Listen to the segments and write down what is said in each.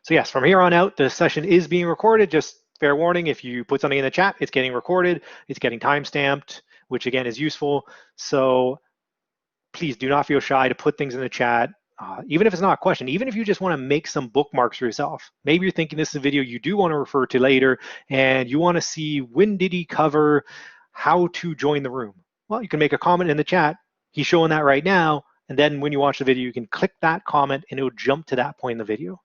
So yes, from here on out, the session is being recorded. Just fair warning, if you put something in the chat, it's getting recorded, it's getting timestamped, which again is useful. So please do not feel shy to put things in the chat, even if it's not a question, even if you just want to make some bookmarks for yourself. Maybe you're thinking this is a video you do want to refer to later, and you want to see when did he cover how to join the room. Well, you can make a comment in the chat. He's showing that right now, and then when you watch the video, you can click that comment and it'll jump to that point in the video.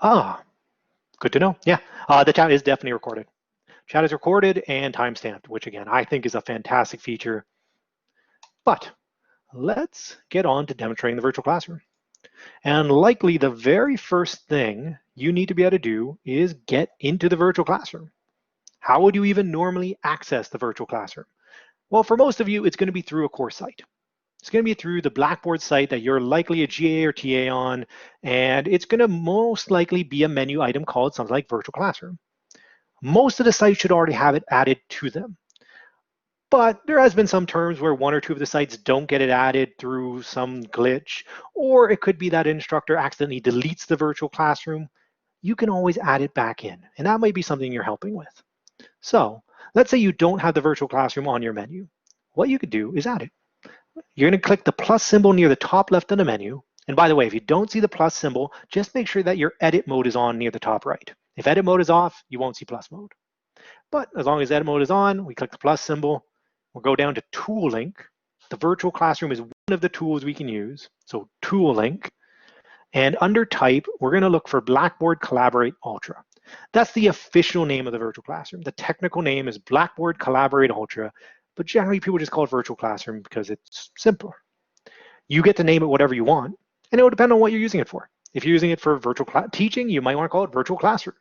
Ah, good to know. Yeah, the chat is definitely recorded. Chat is recorded and timestamped, which again, I think is a fantastic feature. But let's get on to demonstrating the virtual classroom. And likely the very first thing you need to be able to do is get into the virtual classroom. How would you even normally access the virtual classroom? Well, for most of you, it's going to be through a course site. It's going to be through the Blackboard site that you're likely a GA or TA on, and it's going to most likely be a menu item called something like virtual classroom. Most of the sites should already have it added to them. But there has been some terms where one or two of the sites don't get it added through some glitch, or it could be that instructor accidentally deletes the virtual classroom. You can always add it back in, and that might be something you're helping with. So let's say you don't have the virtual classroom on your menu. What you could do is add it. You're going to click the plus symbol near the top left of the menu. And by the way, if you don't see the plus symbol, just make sure that your edit mode is on near the top right. If edit mode is off, you won't see plus mode. But as long as edit mode is on, we click the plus symbol. We'll go down to Tool Link. The virtual classroom is one of the tools we can use. So Tool Link. And under Type, we're going to look for Blackboard Collaborate Ultra. That's the official name of the virtual classroom. The technical name is Blackboard Collaborate Ultra, but generally people just call it virtual classroom because it's simpler. You get to name it whatever you want, and it will depend on what you're using it for. If you're using it for virtual teaching, you might want to call it virtual classroom.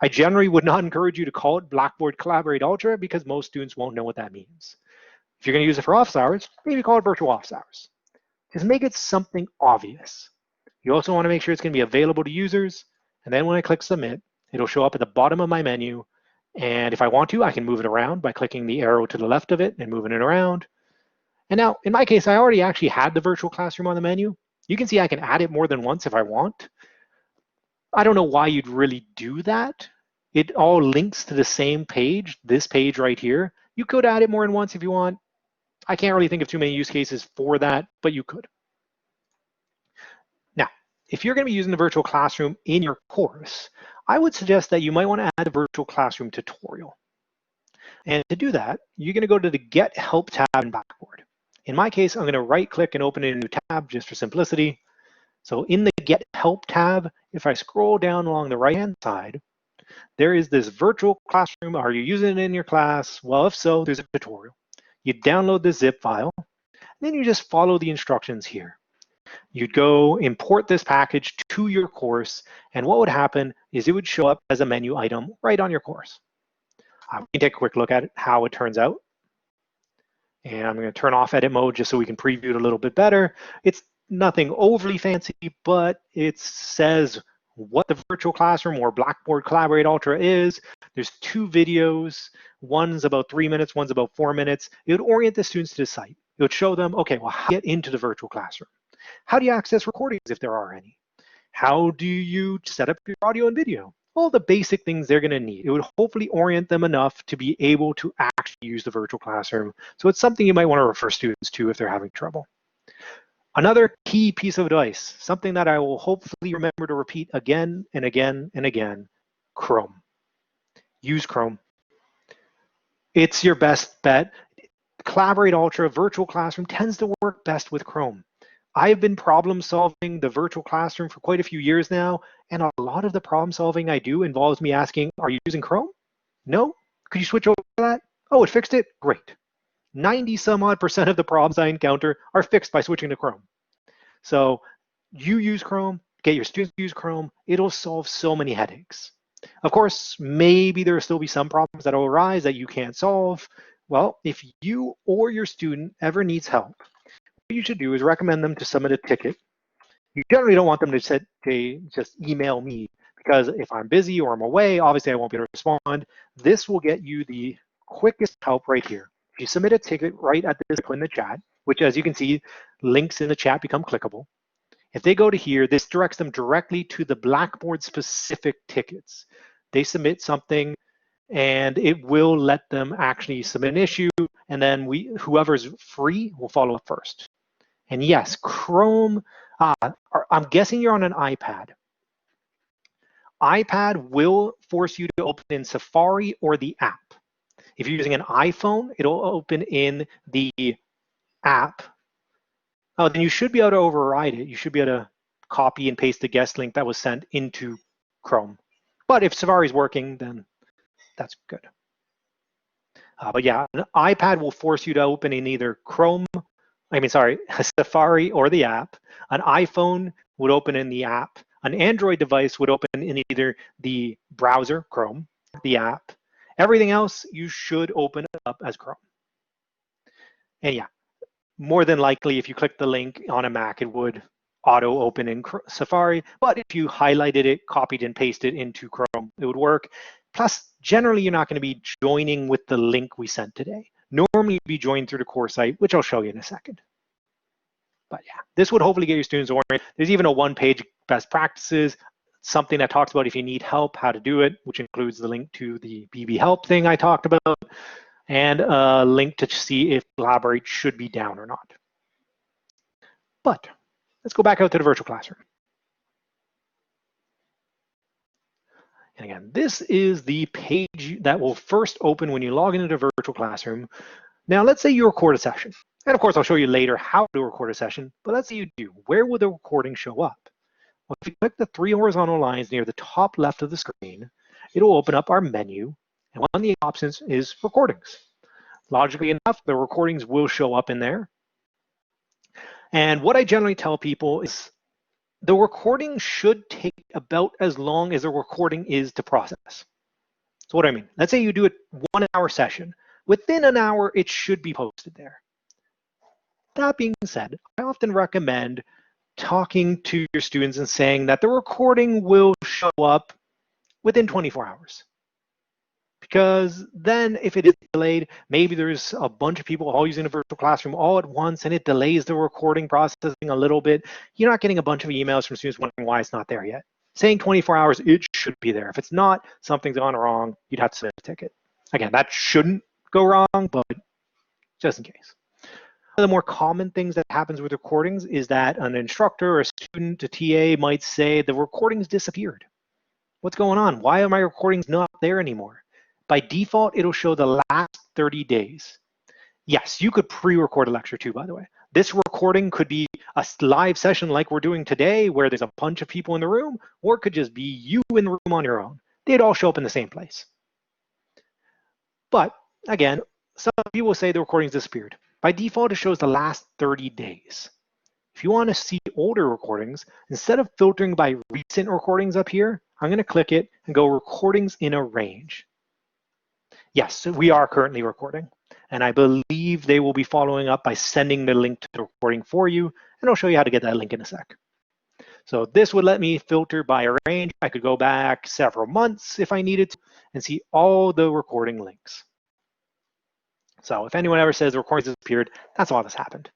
I generally would not encourage you to call it Blackboard Collaborate Ultra because most students won't know what that means. If you're going to use it for office hours, maybe call it virtual office hours. Just make it something obvious. You also want to make sure it's going to be available to users, and then when I click Submit, it'll show up at the bottom of my menu. And if I want to, I can move it around by clicking the arrow to the left of it and moving it around. And now, in my case, I already actually had the virtual classroom on the menu. You can see I can add it more than once if I want. I don't know why you'd really do that. It all links to the same page, this page right here. You could add it more than once if you want. I can't really think of too many use cases for that, but you could. Now, if you're going to be using the virtual classroom in your course, I would suggest that you might want to add a virtual classroom tutorial. And to do that, you're going to go to the Get Help tab in Blackboard. In my case, I'm going to right-click and open a new tab just for simplicity. So in the Get Help tab, if I scroll down along the right-hand side, there is this virtual classroom. Are you using it in your class? Well, if so, there's a tutorial. You download the zip file, and then you just follow the instructions here. You'd go import this package to your course, and what would happen is it would show up as a menu item right on your course. We can take a quick look at it, how it turns out. And I'm going to turn off edit mode just so we can preview it a little bit better. It's nothing overly fancy, but it says what the virtual classroom or Blackboard Collaborate Ultra is. There's two videos. One's about 3 minutes, one's about 4 minutes. It would orient the students to the site. It would show them, okay, well, how to get into the virtual classroom? How do you access recordings if there are any? How do you set up your audio and video? All the basic things they're going to need. It would hopefully orient them enough to be able to actually use the virtual classroom. So it's something you might want to refer students to if they're having trouble. Another key piece of advice, something that I will hopefully remember to repeat again and again and again, Chrome. Use Chrome. It's your best bet. Collaborate Ultra Virtual Classroom tends to work best with Chrome. I've been problem solving the virtual classroom for quite a few years now, and a lot of the problem solving I do involves me asking, are you using Chrome? No? Could you switch over to that? Oh, it fixed it? Great. 90-some-odd% of the problems I encounter are fixed by switching to Chrome. So you use Chrome, get your students to use Chrome, it'll solve so many headaches. Of course, maybe there'll still be some problems that will arise that you can't solve. Well, if you or your student ever needs help, what you should do is recommend them to submit a ticket. You generally don't want them to just email me, because if I'm busy or I'm away, obviously I won't be able to respond. This will get you the quickest help right here. If you submit a ticket right at this point in the chat, which as you can see, links in the chat become clickable. If they go to here, this directs them directly to the Blackboard specific tickets. They submit something and it will let them actually submit an issue, and then whoever's free will follow up first. And yes, Chrome, I'm guessing you're on an iPad. iPad will force you to open in Safari or the app. If you're using an iPhone, it'll open in the app. Oh, then you should be able to override it. You should be able to copy and paste the guest link that was sent into Chrome. But if Safari is working, then that's good. But yeah, an iPad will force you to open in either Safari or the app. An iPhone would open in the app. An Android device would open in either the browser, Chrome, the app. Everything else you should open up as Chrome. And yeah, more than likely, if you click the link on a Mac, it would auto open in Safari. But if you highlighted it, copied and pasted into Chrome, it would work. Plus, generally, you're not going to be joining with the link we sent today. Normally, you'd be joined through the course site, which I'll show you in a second. But yeah, this would hopefully get your students oriented. There's even a one-page best practices, something that talks about if you need help, how to do it, which includes the link to the BB Help thing I talked about, and a link to see if Collaborate should be down or not. But let's go back out to the virtual classroom. And again, this is the page that will first open when you log into the virtual classroom. Now, let's say you record a session. And of course, I'll show you later how to record a session, but let's say you do. Where will the recording show up? Well, if you click the three horizontal lines near the top left of the screen, it'll open up our menu, and one of the options is recordings. Logically enough, the recordings will show up in there. And what I generally tell people is the recording should take about as long as the recording is to process. So what do I mean? Let's say you do a 1 hour session. Within an hour, it should be posted there. That being said, I often recommend talking to your students and saying that the recording will show up within 24 hours. Because then if it is delayed, maybe there's a bunch of people all using a virtual classroom all at once and it delays the recording processing a little bit. You're not getting a bunch of emails from students wondering why it's not there yet. Saying 24 hours, it should be there. If it's not, something's gone wrong, you'd have to submit a ticket. Again, that shouldn't go wrong, but just in case. One of the more common things that happens with recordings is that an instructor, a student, a TA might say the recordings disappeared. What's going on? Why are my recordings not there anymore? By default, it'll show the last 30 days. Yes, you could pre-record a lecture too, by the way. This recording could be a live session like we're doing today where there's a bunch of people in the room, or it could just be you in the room on your own. They'd all show up in the same place. But again, some people will say the recordings disappeared. By default, it shows the last 30 days. If you want to see older recordings, instead of filtering by recent recordings up here, I'm going to click it and go recordings in a range. Yes, we are currently recording, and I believe they will be following up by sending the link to the recording for you, and I'll show you how to get that link in a sec. So this would let me filter by a range. I could go back several months if I needed to and see all the recording links. So if anyone ever says the recordings disappeared, that's why this happened.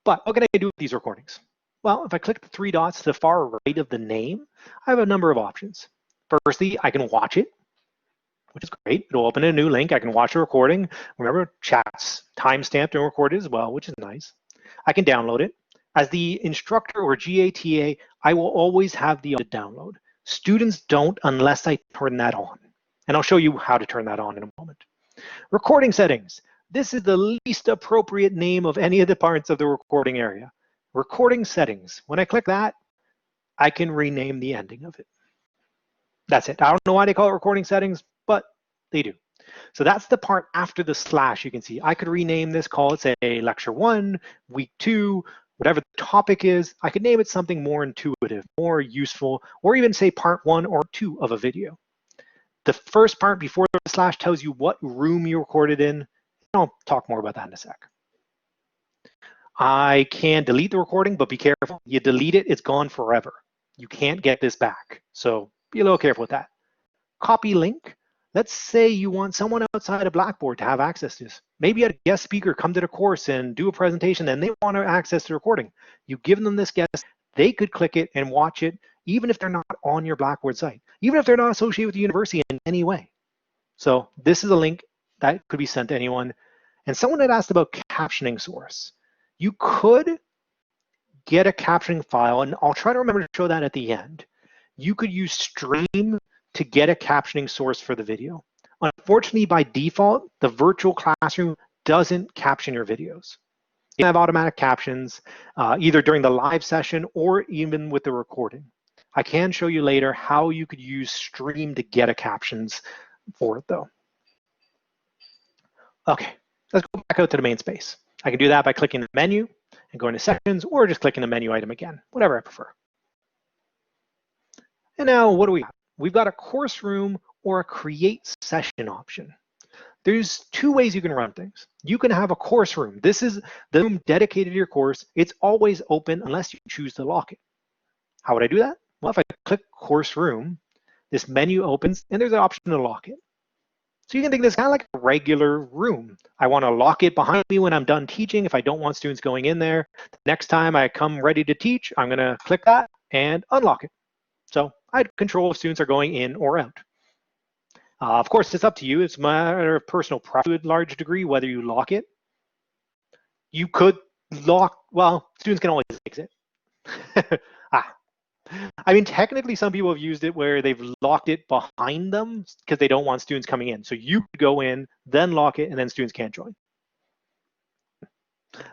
But what can I do with these recordings? Well, if I click the three dots to the far right of the name, I have a number of options. Firstly, I can watch it, which is great. It'll open a new link. I can watch a recording. Remember, chat's timestamped and recorded as well, which is nice. I can download it. As the instructor or GATA, I will always have the download. Students don't unless I turn that on. And I'll show you how to turn that on in a moment. Recording settings. This is the least appropriate name of any of the parts of the recording area. Recording settings. When I click that, I can rename the ending of it. That's it. I don't know why they call it recording settings, but they do. So that's the part after the slash you can see. I could rename this, call it, say, lecture 1, week 2, whatever the topic is. I could name it something more intuitive, more useful, or even say part 1 or 2 of a video. The first part before the slash tells you what room you recorded in. I'll talk more about that in a sec. I can delete the recording, but be careful. You delete it, it's gone forever. You can't get this back. So be a little careful with that. Copy link. Let's say you want someone outside of Blackboard to have access to this. Maybe a guest speaker come to the course and do a presentation and they want to access the recording. You give them this guest, they could click it and watch it, even if they're not on your Blackboard site, even if they're not associated with the university in any way. So this is a link that could be sent to anyone. And someone had asked about captioning source. You could get a captioning file, and I'll try to remember to show that at the end. You could use Stream to get a captioning source for the video. Unfortunately, by default, the virtual classroom doesn't caption your videos. You have automatic captions either during the live session or even with the recording. I can show you later how you could use Stream to get a captions for it though. Okay, let's go back out to the main space. I can do that by clicking the menu and going to Sessions, or just clicking the menu item again, whatever I prefer. And now what do we have? We've got a course room or a create session option. There's two ways you can run things. You can have a course room. This is the room dedicated to your course. It's always open unless you choose to lock it. How would I do that? Well, if I click course room, this menu opens and there's an option to lock it. So you can think this kind of like a regular room. I want to lock it behind me when I'm done teaching if I don't want students going in there. The next time I come ready to teach, I'm going to click that and unlock it. So I control if students are going in or out. Of course, it's up to you. It's a matter of personal preference to a large degree, whether you lock it. You could lock, well, students can always exit. I mean, technically, some people have used it where they've locked it behind them because they don't want students coming in. So you could go in, then lock it, and then students can't join.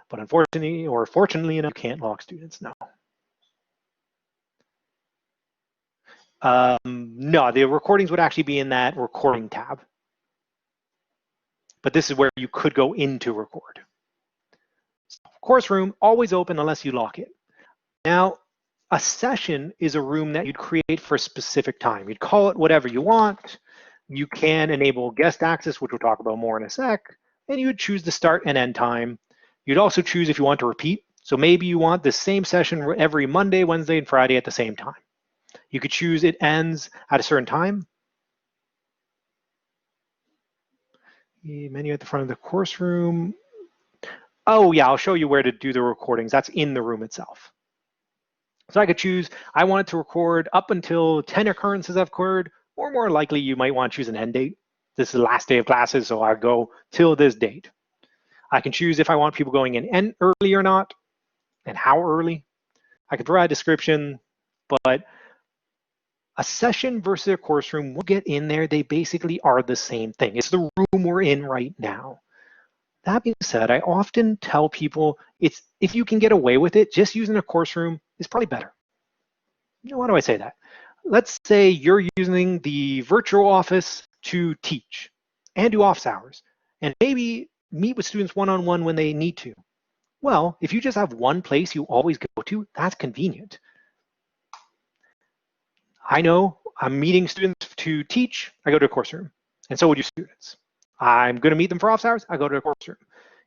But unfortunately, or fortunately enough, you can't lock students, no. No, the recordings would actually be in that recording tab. But this is where you could go into record. So, course room, always open unless you lock it. Now, a session is a room that you'd create for a specific time. You'd call it whatever you want. You can enable guest access, which we'll talk about more in a sec, and you would choose the start and end time. You'd also choose if you want to repeat. So maybe you want the same session every Monday, Wednesday, and Friday at the same time. You could choose it ends at a certain time. The menu at the front of the course room. Oh yeah, I'll show you where to do the recordings. That's in the room itself. So I could choose, I want it to record up until 10 occurrences have occurred, or more likely you might want to choose an end date. This is the last day of classes, so I go till this date. I can choose if I want people going in early or not, and how early. I could provide a description, but a session versus a course room, we'll get in there, they basically are the same thing. It's the room we're in right now. That being said, I often tell people, if you can get away with it, just using a course room is probably better. Why do I say that? Let's say you're using the virtual office to teach and do office hours, and maybe meet with students one-on-one when they need to. Well, if you just have one place you always go to, that's convenient. I know I'm meeting students to teach, I go to a course room, and so would you students. I'm going to meet them for office hours, I go to a course room.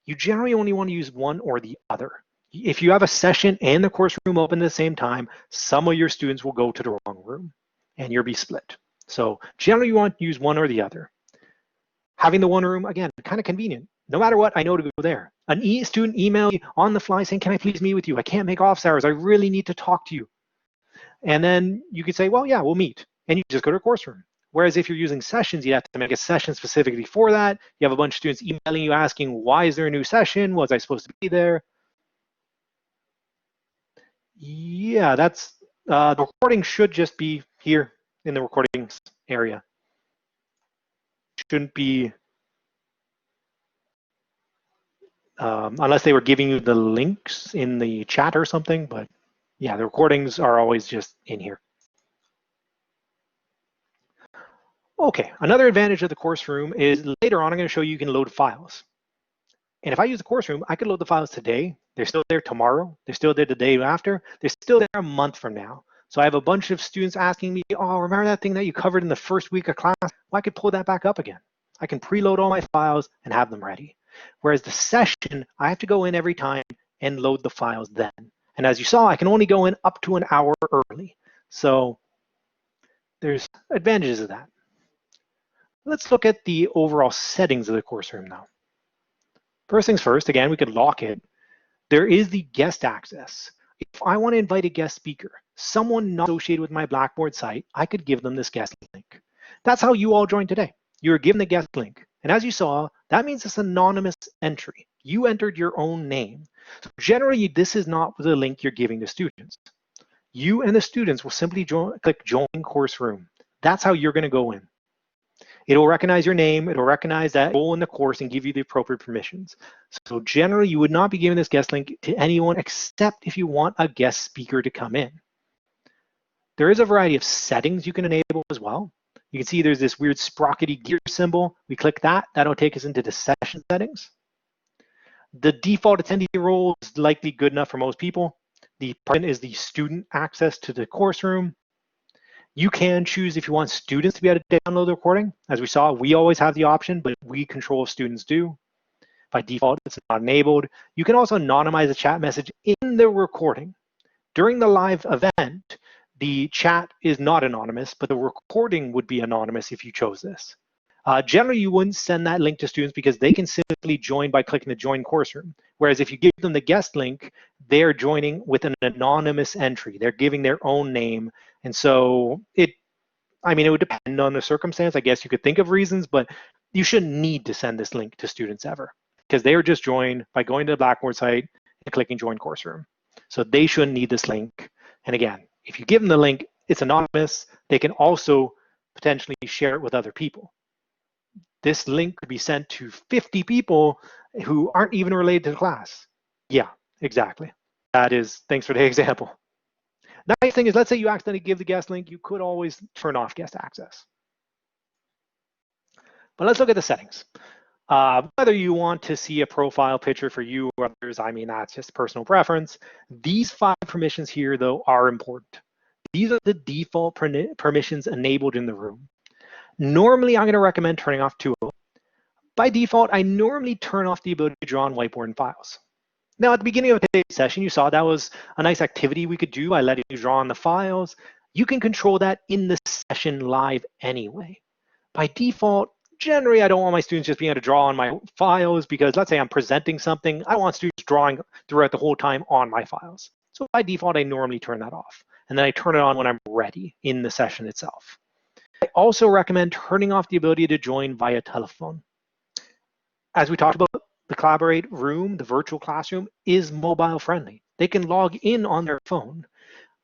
You generally only want to use one or the other. If you have a session and the course room open at the same time, some of your students will go to the wrong room and you'll be split. So generally you want to use one or the other. Having the one room, again, kind of convenient. No matter what, I know to go there. An student email on the fly saying, can I please meet with you? I can't make office hours. I really need to talk to you. And then you could say, well, yeah, we'll meet. And you just go to a course room. Whereas if you're using sessions, you have to make a session specifically for that. You have a bunch of students emailing you asking, why is there a new session? Was I supposed to be there? Yeah, that's the recording should just be here in the recordings area. Shouldn't be, unless they were giving you the links in the chat or something, but yeah, the recordings are always just in here. Okay, another advantage of the course room is later on I'm going to show you can load files. And if I use the course room, I could load the files today. They're still there tomorrow. They're still there the day after. They're still there a month from now. So I have a bunch of students asking me, oh, remember that thing that you covered in the first week of class? Well, I could pull that back up again. I can preload all my files and have them ready. Whereas the session, I have to go in every time and load the files then. And as you saw, I can only go in up to an hour early. So there's advantages of that. Let's look at the overall settings of the course room now. First things first, again, we could lock it. There is the guest access. If I want to invite a guest speaker, someone not associated with my Blackboard site, I could give them this guest link. That's how you all joined today. You were given the guest link. And as you saw, that means it's anonymous entry. You entered your own name. So generally, this is not the link you're giving to students. You and the students will simply click Join Course Room. That's how you're going to go in. It'll recognize your name, it'll recognize that role in the course and give you the appropriate permissions. So generally, you would not be giving this guest link to anyone except if you want a guest speaker to come in. There is a variety of settings you can enable as well. You can see there's this weird sprockety gear symbol. We click that, that'll take us into the session settings. The default attendee role is likely good enough for most people. The part is the student access to the course room. You can choose if you want students to be able to download the recording. As we saw, we always have the option, but we control if students do. By default, it's not enabled. You can also anonymize a chat message in the recording. During the live event, the chat is not anonymous, but the recording would be anonymous if you chose this. Generally, you wouldn't send that link to students because they can simply join by clicking the Join Course Room. Whereas if you give them the guest link, they're joining with an anonymous entry. They're giving their own name. And so it would depend on the circumstance. I guess you could think of reasons, but you shouldn't need to send this link to students ever because they are just joined by going to the Blackboard site and clicking Join Course Room. So they shouldn't need this link. And again, if you give them the link, it's anonymous. They can also potentially share it with other people. This link could be sent to 50 people who aren't even related to the class. Yeah, exactly. That is, thanks for the example. Nice thing is, let's say you accidentally give the guest link, you could always turn off guest access. But let's look at the settings. Whether you want to see a profile picture for you or others, that's just personal preference. These 5 permissions here, though, are important. These are the default permissions enabled in the room. Normally, I'm going to recommend turning off 2 of them. By default, I normally turn off the ability to draw on whiteboard and files. Now, at the beginning of today's session, you saw that was a nice activity we could do by letting you draw on the files. You can control that in the session live anyway. By default, generally, I don't want my students just being able to draw on my files because let's say I'm presenting something, I want students drawing throughout the whole time on my files. So by default, I normally turn that off. And then I turn it on when I'm ready in the session itself. I also recommend turning off the ability to join via telephone. As we talked about, the Collaborate room, the virtual classroom, is mobile friendly. They can log in on their phone,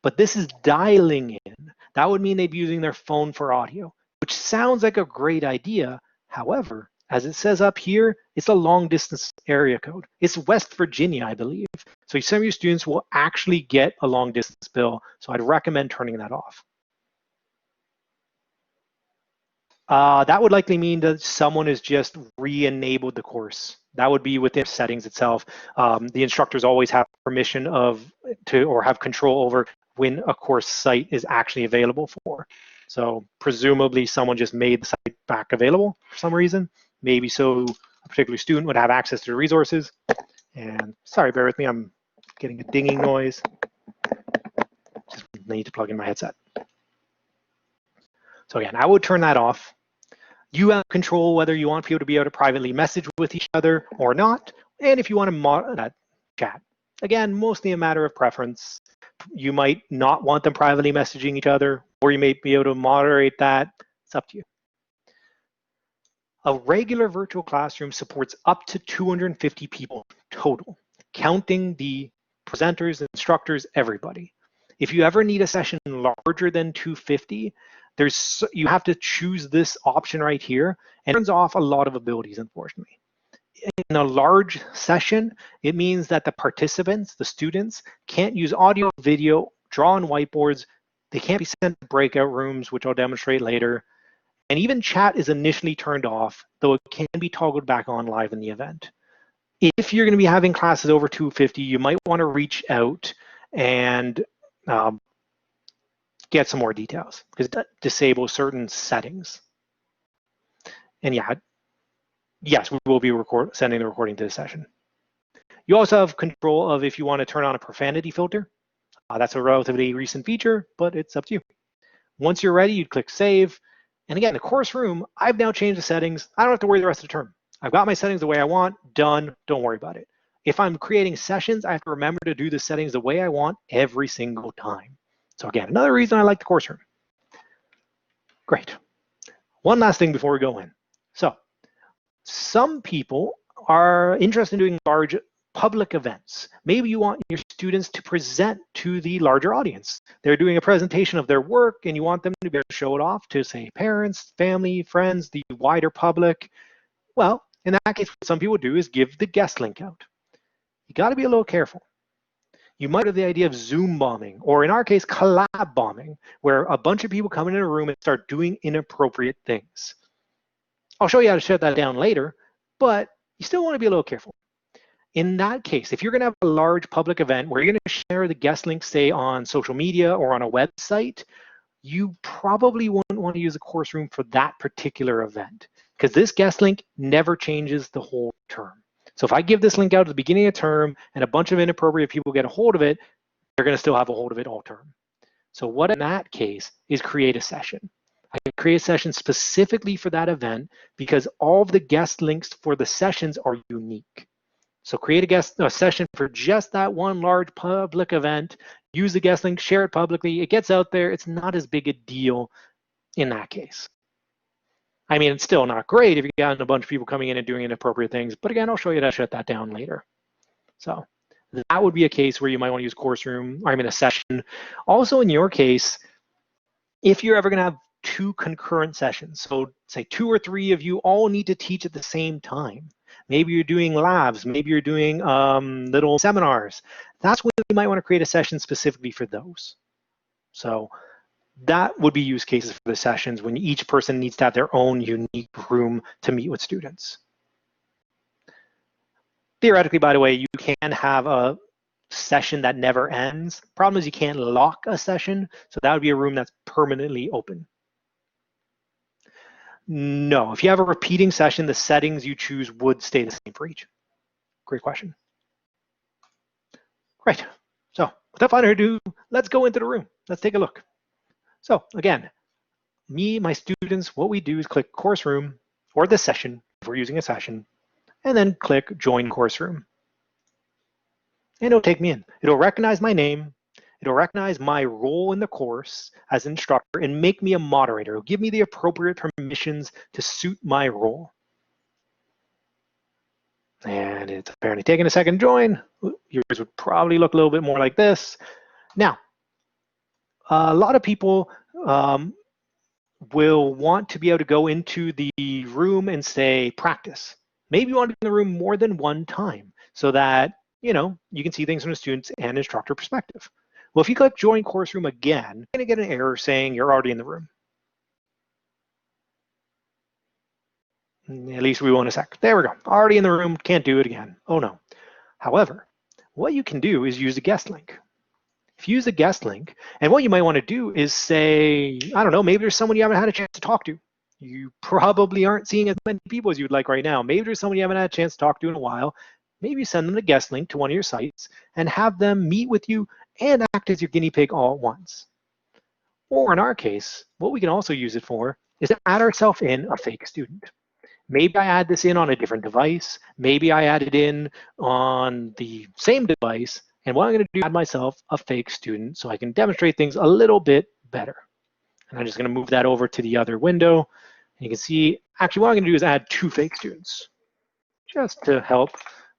but this is dialing in. That would mean they'd be using their phone for audio, which sounds like a great idea. However, as it says up here, it's a long distance area code. It's West Virginia, I believe. So some of your students will actually get a long distance bill. So I'd recommend turning that off. That would likely mean that someone has just re-enabled the course. That would be within settings itself. The instructors always have permission or have control over when a course site is actually available for. So presumably someone just made the site back available for some reason. Maybe so a particular student would have access to the resources. And sorry, bear with me, I'm getting a dinging noise. Just need to plug in my headset. So again, I would turn that off. You have control whether you want people to be able to privately message with each other or not, and if you want to monitor that chat. Again, mostly a matter of preference. You might not want them privately messaging each other, or you may be able to moderate that. It's up to you. A regular virtual classroom supports up to 250 people total, counting the presenters, instructors, everybody. If you ever need a session larger than 250, you have to choose this option right here, and it turns off a lot of abilities, unfortunately. In a large session, it means that the participants, the students, can't use audio, video, draw on whiteboards. They can't be sent to breakout rooms, which I'll demonstrate later. And even chat is initially turned off, though it can be toggled back on live in the event. If you're going to be having classes over 250, you might want to reach out and get some more details because that disables certain settings. And yeah, yes, we will be sending the recording to the session. You also have control of if you want to turn on a profanity filter. That's a relatively recent feature, but it's up to you. Once you're ready, you'd click save. And again, the course room, I've now changed the settings. I don't have to worry the rest of the term. I've got my settings the way I want, done, don't worry about it. If I'm creating sessions, I have to remember to do the settings the way I want every single time. So again, another reason I like the course room. Great. One last thing before we go in. So some people are interested in doing large public events. Maybe you want your students to present to the larger audience. They're doing a presentation of their work and you want them to be able to show it off to, say, parents, family, friends, the wider public. Well, in that case, what some people do is give the guest link out. You got to be a little careful. You might have the idea of Zoom bombing, or in our case, collab bombing, where a bunch of people come in a room and start doing inappropriate things. I'll show you how to shut that down later, but you still want to be a little careful. In that case, if you're going to have a large public event where you're going to share the guest link, say, on social media or on a website, you probably wouldn't want to use a course room for that particular event, because this guest link never changes the whole term. So if I give this link out at the beginning of term and a bunch of inappropriate people get a hold of it, they're going to still have a hold of it all term. So what in that case is create a session. I can create a session specifically for that event because all of the guest links for the sessions are unique. So create a session for just that one large public event, use the guest link, share it publicly, it gets out there, it's not as big a deal in that case. I mean, it's still not great if you got a bunch of people coming in and doing inappropriate things, but again, I'll show you how to shut that down later. So that would be a case where you might want to use course room, or I mean a session. Also in your case, if you're ever going to have two concurrent sessions, so say 2 or 3 of you all need to teach at the same time. Maybe you're doing labs, maybe you're doing little seminars. That's when you might want to create a session specifically for those. So that would be use cases for the sessions when each person needs to have their own unique room to meet with students. Theoretically, by the way, you can have a session that never ends. Problem is you can't lock a session, so that would be a room that's permanently open. No, if you have a repeating session, the settings you choose would stay the same for each. Great question. Great. So without further ado, let's go into the room. Let's take a look. So again, my students, what we do is click course room or the session if we're using a session, and then click join course room. And it'll take me in. It'll recognize my name. It'll recognize my role in the course as an instructor and make me a moderator. It'll give me the appropriate permissions to suit my role. And it's apparently taking a second to join. Yours would probably look a little bit more like this. Now, a lot of people will want to be able to go into the room and say practice. Maybe you want to be in the room more than one time so that you can see things from a student's and instructor perspective. Well, if you click join course room again, you're going to get an error saying you're already in the room. At least we won't a sec. There we go. Already in the room, can't do it again. Oh no. However, what you can do is use the guest link. If you use the guest link, and what you might want to do is say, I don't know, maybe there's someone you haven't had a chance to talk to. You probably aren't seeing as many people as you'd like right now. Maybe there's someone you haven't had a chance to talk to in a while. Maybe you send them the guest link to one of your sites and have them meet with you and act as your guinea pig all at once. Or in our case, what we can also use it for is to add ourselves in a fake student. Maybe I add this in on a different device. Maybe I add it in on the same device. And what I'm going to do is add myself a fake student so I can demonstrate things a little bit better. And I'm just going to move that over to the other window. And you can see, actually, what I'm going to do is add 2 fake students just to help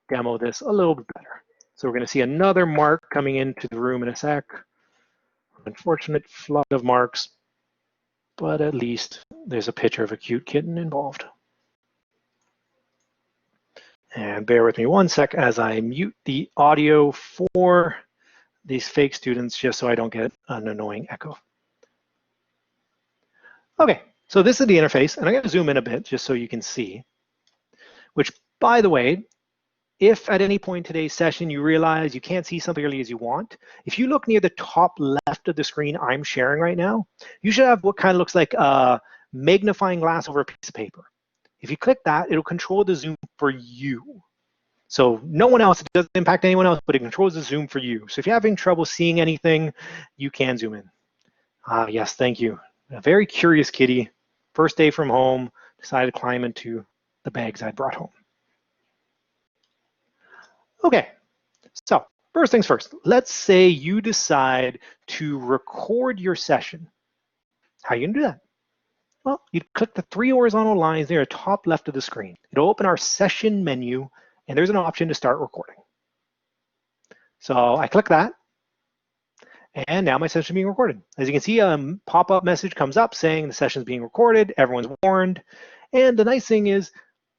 demo this a little bit better. So we're going to see another Mark coming into the room in a sec. Unfortunate flood of Marks, but at least there's a picture of a cute kitten involved. And bear with me one sec as I mute the audio for these fake students just so I don't get an annoying echo. Okay, so this is the interface, and I'm going to zoom in a bit just so you can see, which, by the way, if at any point in today's session you realize you can't see something clearly as you want, if you look near the top left of the screen I'm sharing right now, you should have what kind of looks like a magnifying glass over a piece of paper. If you click that, it'll control the zoom for you. So no one else, it doesn't impact anyone else, but it controls the zoom for you. So if you're having trouble seeing anything, you can zoom in. Yes, thank you. A very curious kitty. First day from home, decided to climb into the bags I brought home. Okay, so first things first, let's say you decide to record your session. How are you gonna do that? Well, you click the 3 horizontal lines near the top left of the screen. It'll open our session menu, and there's an option to start recording. So I click that, and now my session is being recorded. As you can see, a pop-up message comes up saying the session is being recorded, everyone's warned. And the nice thing is,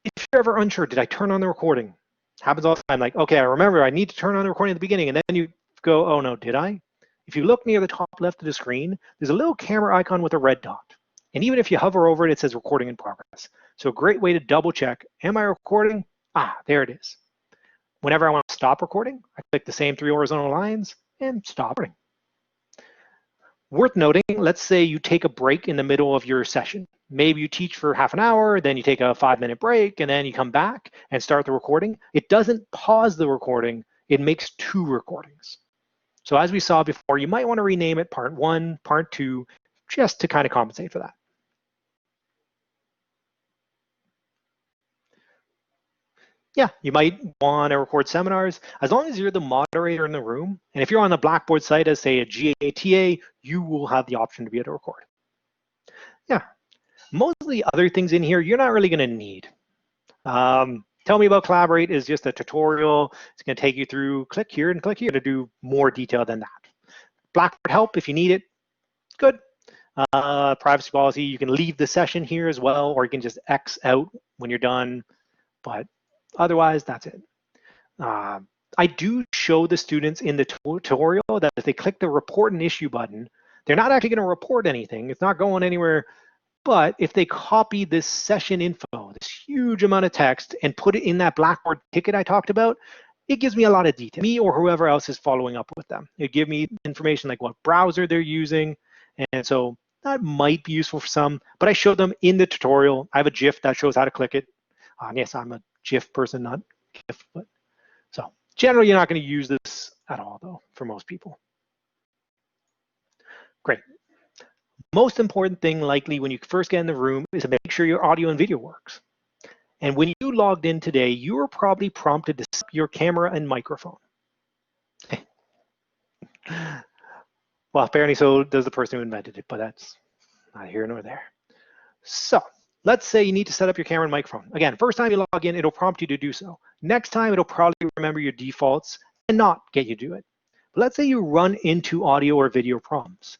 if you're ever unsure, did I turn on the recording? Happens all the time, like, okay, I remember I need to turn on the recording at the beginning, and then you go, oh no, did I? If you look near the top left of the screen, there's a little camera icon with a red dot. And even if you hover over it, it says recording in progress. So a great way to double check, am I recording? Ah, there it is. Whenever I want to stop recording, I click the same 3 horizontal lines and stop recording. Worth noting, let's say you take a break in the middle of your session. Maybe you teach for half an hour, then you take a 5-minute break, and then you come back and start the recording. It doesn't pause the recording, it makes 2 recordings. So as we saw before, you might want to rename it part 1, part 2, just to kind of compensate for that. Yeah, you might want to record seminars as long as you're the moderator in the room. And if you're on the Blackboard site as, say, a GATA, you will have the option to be able to record. Yeah, most of the other things in here, you're not really going to need. Tell Me About Collaborate is just a tutorial. It's going to take you through, click here and click here to do more detail than that. Blackboard help if you need it, good. Privacy policy, you can leave the session here as well, or you can just X out when you're done. But otherwise, that's it. I do show the students in the tutorial that if they click the report an issue button, they're not actually going to report anything. It's not going anywhere. But if they copy this session info, this huge amount of text, and put it in that Blackboard ticket I talked about, it gives me a lot of detail. Me or whoever else is following up with them. It gives me information like what browser they're using. And so that might be useful for some, but I showed them in the tutorial. I have a GIF that shows how to click it. Yes, I'm a GIF person, not GIF. But so generally, you're not going to use this at all, though, for most people. Great. Most important thing, likely, when you first get in the room is to make sure your audio and video works. And when you logged in today, you were probably prompted to set up your camera and microphone. Well, apparently so does the person who invented it, but that's not here nor there. So let's say you need to set up your camera and microphone. Again, first time you log in, it'll prompt you to do so. Next time, it'll probably remember your defaults and not get you to do it. But let's say you run into audio or video problems.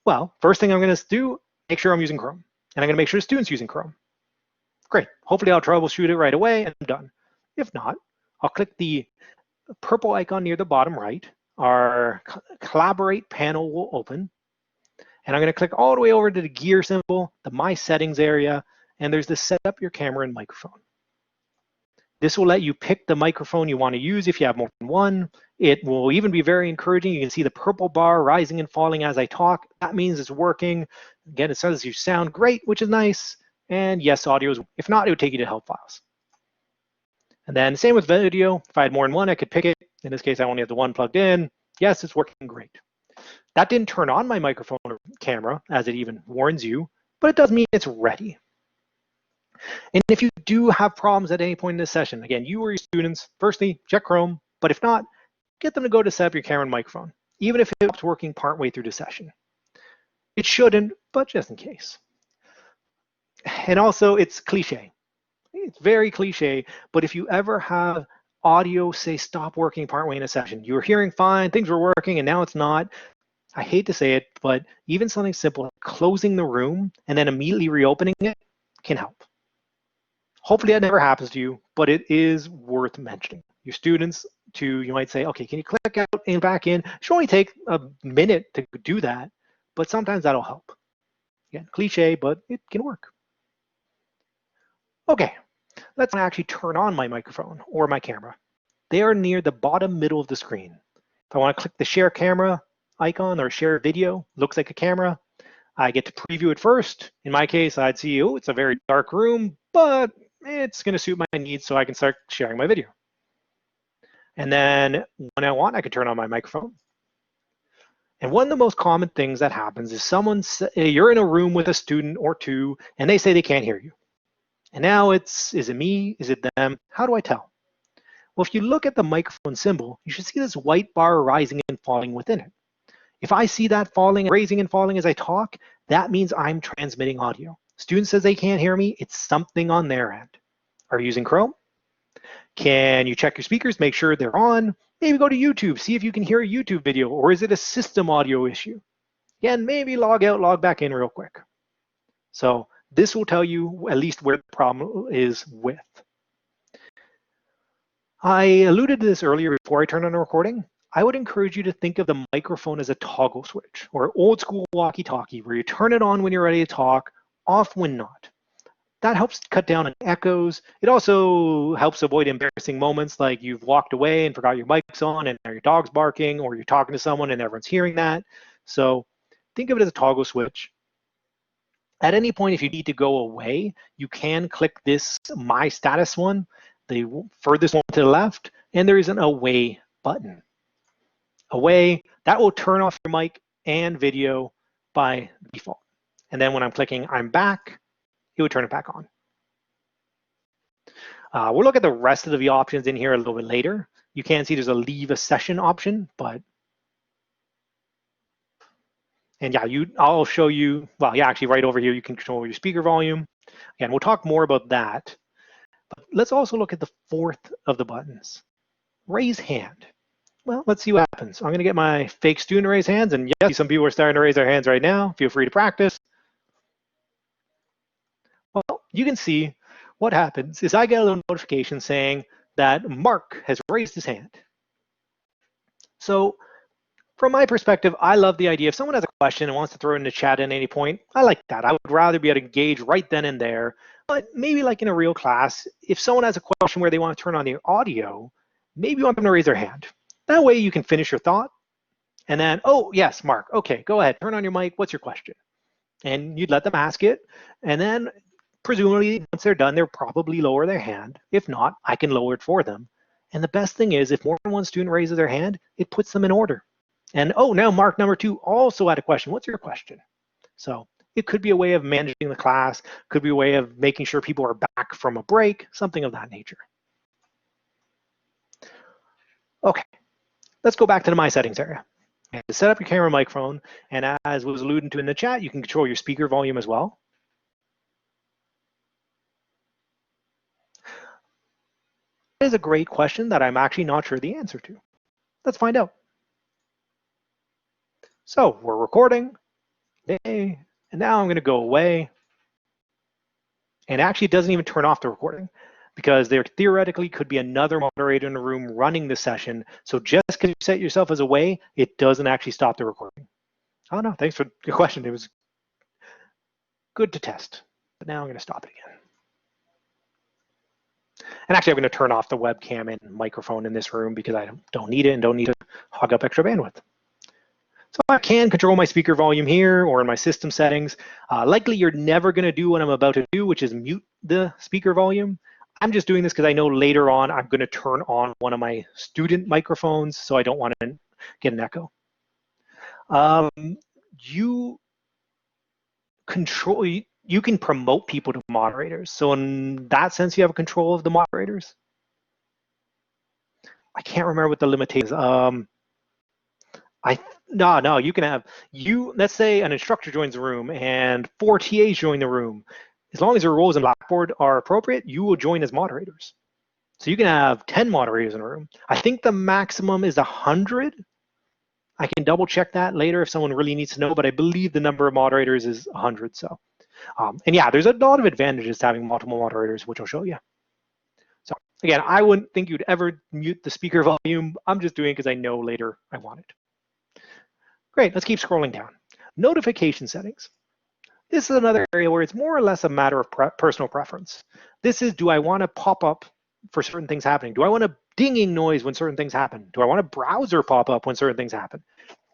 Well, first thing I'm going to do, make sure I'm using Chrome. And I'm going to make sure the student's using Chrome. Great. Hopefully, I'll troubleshoot it right away, and I'm done. If not, I'll click the purple icon near the bottom right. Our Collaborate panel will open. And I'm going to click all the way over to the gear symbol, the My Settings area, and there's the Set Up Your Camera and Microphone. This will let you pick the microphone you want to use if you have more than one. It will even be very encouraging. You can see the purple bar rising and falling as I talk. That means it's working. Again, it says you sound great, which is nice. And yes, audio is. If not, it would take you to help files. And then same with video. If I had more than one, I could pick it. In this case, I only have the one plugged in. Yes, it's working great. That didn't turn on my microphone or camera, as it even warns you, but it does mean it's ready. And if you do have problems at any point in this session, again, you or your students, firstly, check Chrome, but if not, get them to go to set up your camera and microphone, even if it stops working partway through the session. It shouldn't, but just in case. And also, it's cliche. It's very cliche, but if you ever have audio, say, stop working partway in a session, you were hearing fine, things were working, and now it's not, I hate to say it, but even something simple like closing the room and then immediately reopening it can help. Hopefully that never happens to you, but it is worth mentioning. Your students, you might say, okay, can you click out and back in? It should only take a minute to do that, but sometimes that'll help. Again, cliche, but it can work. Okay, let's actually turn on my microphone or my camera. They are near the bottom middle of the screen. If I want to click the share camera icon or share video, looks like a camera, I get to preview it first. In my case, I'd see, oh, it's a very dark room, but it's going to suit my needs so I can start sharing my video. And then when I want, I can turn on my microphone. And one of the most common things that happens is you're in a room with a student or two, and they say they can't hear you. And now is it me? Is it them? How do I tell? Well, if you look at the microphone symbol, you should see this white bar rising and falling within it. If I see that raising and falling as I talk, that means I'm transmitting audio. Student says they can't hear me, it's something on their end. Are you using Chrome? Can you check your speakers, make sure they're on? Maybe go to YouTube, see if you can hear a YouTube video, or is it a system audio issue? Again, maybe log out, log back in real quick. So this will tell you at least where the problem is with. I alluded to this earlier before I turned on the recording. I would encourage you to think of the microphone as a toggle switch or old school walkie-talkie where you turn it on when you're ready to talk, off when not. That helps cut down on echoes. It also helps avoid embarrassing moments like you've walked away and forgot your mic's on and now your dog's barking, or you're talking to someone and everyone's hearing that. So think of it as a toggle switch. At any point, if you need to go away, you can click this My Status one, the furthest one to the left, and there is an Away button. Away, that will turn off your mic and video by default. And then when I'm clicking I'm back, it would turn it back on. We'll look at the rest of the options in here a little bit later. You can see there's a leave a session option, and yeah, I'll show you, well, yeah, actually right over here, you can control your speaker volume. Again, we'll talk more about that. But let's also look at the fourth of the buttons, raise hand. Well, let's see what happens. I'm gonna get my fake student to raise hands, and yes, some people are starting to raise their hands right now. Feel free to practice. Well, you can see what happens is I get a little notification saying that Mark has raised his hand. So from my perspective, I love the idea. If someone has a question and wants to throw it in the chat at any point, I like that. I would rather be able to engage right then and there. But maybe like in a real class, if someone has a question where they want to turn on their audio, maybe you want them to raise their hand. That way you can finish your thought. And then, oh, yes, Mark, okay, go ahead, turn on your mic, what's your question? And you'd let them ask it. And then presumably once they're done, they'll probably lower their hand. If not, I can lower it for them. And the best thing is if more than one student raises their hand, it puts them in order. And oh, now Mark number 2 also had a question. What's your question? So it could be a way of managing the class, could be a way of making sure people are back from a break, something of that nature. Okay, let's go back to the My Settings area. And to set up your camera and microphone, and as was alluded to in the chat, you can control your speaker volume as well. That is a great question that I'm actually not sure the answer to. Let's find out. So we're recording, okay, and now I'm going to go away. And actually, it doesn't even turn off the recording because there theoretically could be another moderator in the room running the session. So just because you set yourself as away, it doesn't actually stop the recording. Oh no, thanks for your question. It was good to test, but now I'm going to stop it again. And actually, I'm going to turn off the webcam and microphone in this room because I don't need it and don't need to hog up extra bandwidth. So I can control my speaker volume here or in my system settings. Likely you're never going to do what I'm about to do, which is mute the speaker volume. I'm just doing this because I know later on I'm going to turn on one of my student microphones, so I don't want to get an echo. You can promote people to moderators. So in that sense, you have control of the moderators. I can't remember what the limitation is. No, you can have, let's say an instructor joins the room and 4 TAs join the room. As long as your roles in Blackboard are appropriate, you will join as moderators. So you can have 10 moderators in a room. I think the maximum is 100. I can double check that later if someone really needs to know, but I believe the number of moderators is 100. So, and yeah, there's a lot of advantages to having multiple moderators, which I'll show you. So again, I wouldn't think you'd ever mute the speaker volume. I'm just doing it because I know later I want it. Great, let's keep scrolling down. Notification settings. This is another area where it's more or less a matter of personal preference. This is, do I want to pop up for certain things happening? Do I want a dinging noise when certain things happen? Do I want a browser pop up when certain things happen?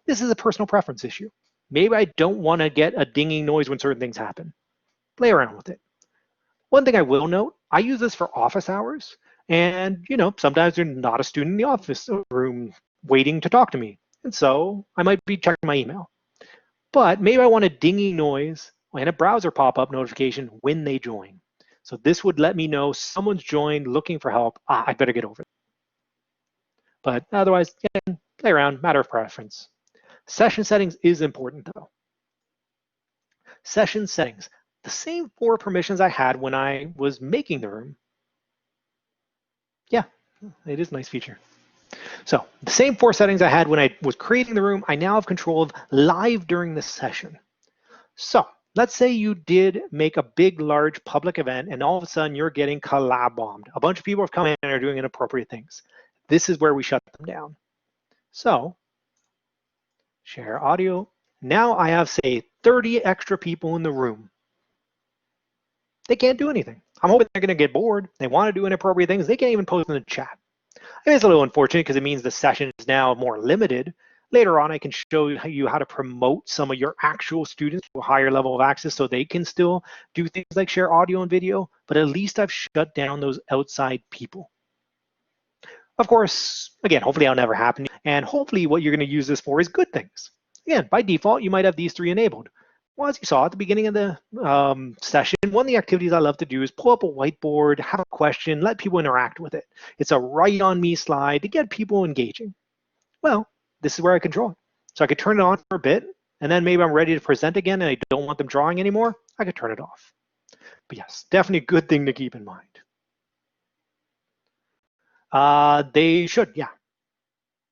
This is a personal preference issue. Maybe I don't want to get a dinging noise when certain things happen. Play around with it. One thing I will note, I use this for office hours. And sometimes there's not a student in the office room waiting to talk to me. And so I might be checking my email. But maybe I want a dinging noise and a browser pop-up notification when they join. So this would let me know someone's joined looking for help. I better get over it. But otherwise, again, play around, matter of preference. Session settings is important though. Session settings, the same 4 permissions I had when I was making the room. Yeah, it is a nice feature. So the same 4 settings I had when I was creating the room, I now have control of live during the session. So let's say you did make a big, large public event and all of a sudden you're getting collab bombed. A bunch of people have come in and are doing inappropriate things. This is where we shut them down. So share audio. Now I have, say, 30 extra people in the room. They can't do anything. I'm hoping they're going to get bored. They want to do inappropriate things. They can't even post in the chat. I mean, it's a little unfortunate because it means the session is now more limited. Later on, I can show you how to promote some of your actual students to a higher level of access so they can still do things like share audio and video, but at least I've shut down those outside people. Of course, again, hopefully that'll never happen. And hopefully what you're going to use this for is good things. Again, by default, you might have these 3 enabled. Well, as you saw at the beginning of the session, one of the activities I love to do is pull up a whiteboard, have a question, let people interact with it. It's a right on me slide to get people engaging. Well, this is where I control it. So I could turn it on for a bit, and then maybe I'm ready to present again and I don't want them drawing anymore, I could turn it off. But yes, definitely a good thing to keep in mind. They should, yeah.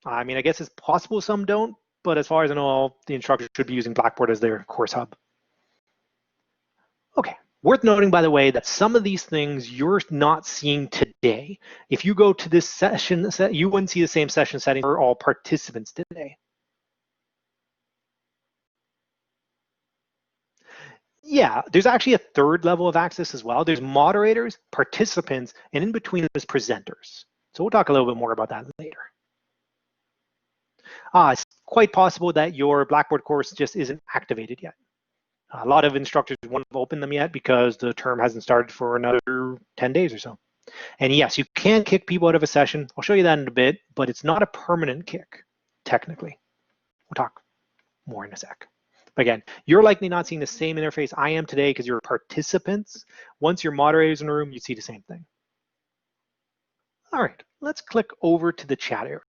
I mean, I guess it's possible some don't, but as far as I know, the instructors should be using Blackboard as their course hub. Okay, worth noting, by the way, that some of these things you're not seeing today. If you go to this session, you wouldn't see the same session settings for all participants today. Yeah, there's actually a 3rd level of access as well. There's moderators, participants, and in between there's presenters. So we'll talk a little bit more about that later. It's quite possible that your Blackboard course just isn't activated yet. A lot of instructors won't open them yet because the term hasn't started for another 10 days or so. And yes, you can kick people out of a session. I'll show you that in a bit, but it's not a permanent kick, technically. We'll talk more in a sec. But again, you're likely not seeing the same interface I am today because you're participants. Once you're moderators in the room, you see the same thing. All right, let's click over to the chat area.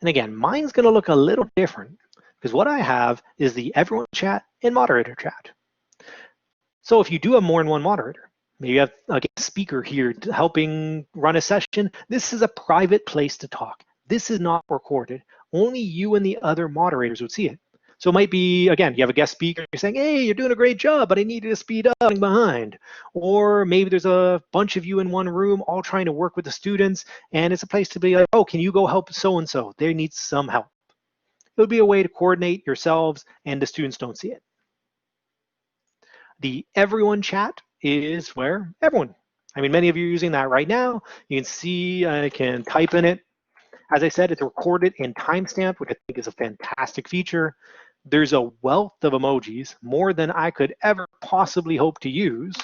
And again, mine's going to look a little different because what I have is the everyone chat and moderator chat. So if you do have more than one moderator, maybe you have a speaker here helping run a session, this is a private place to talk. This is not recorded. Only you and the other moderators would see it. So it might be, again, you have a guest speaker, you're saying, hey, you're doing a great job, but I need you to speed up behind. Or maybe there's a bunch of you in one room all trying to work with the students, and it's a place to be like, oh, can you go help so-and-so? They need some help. It would be a way to coordinate yourselves and the students don't see it. The everyone chat is where everyone, I mean, many of you are using that right now. You can see, I can type in it. As I said, it's recorded and timestamped, which I think is a fantastic feature. There's a wealth of emojis, more than I could ever possibly hope to use.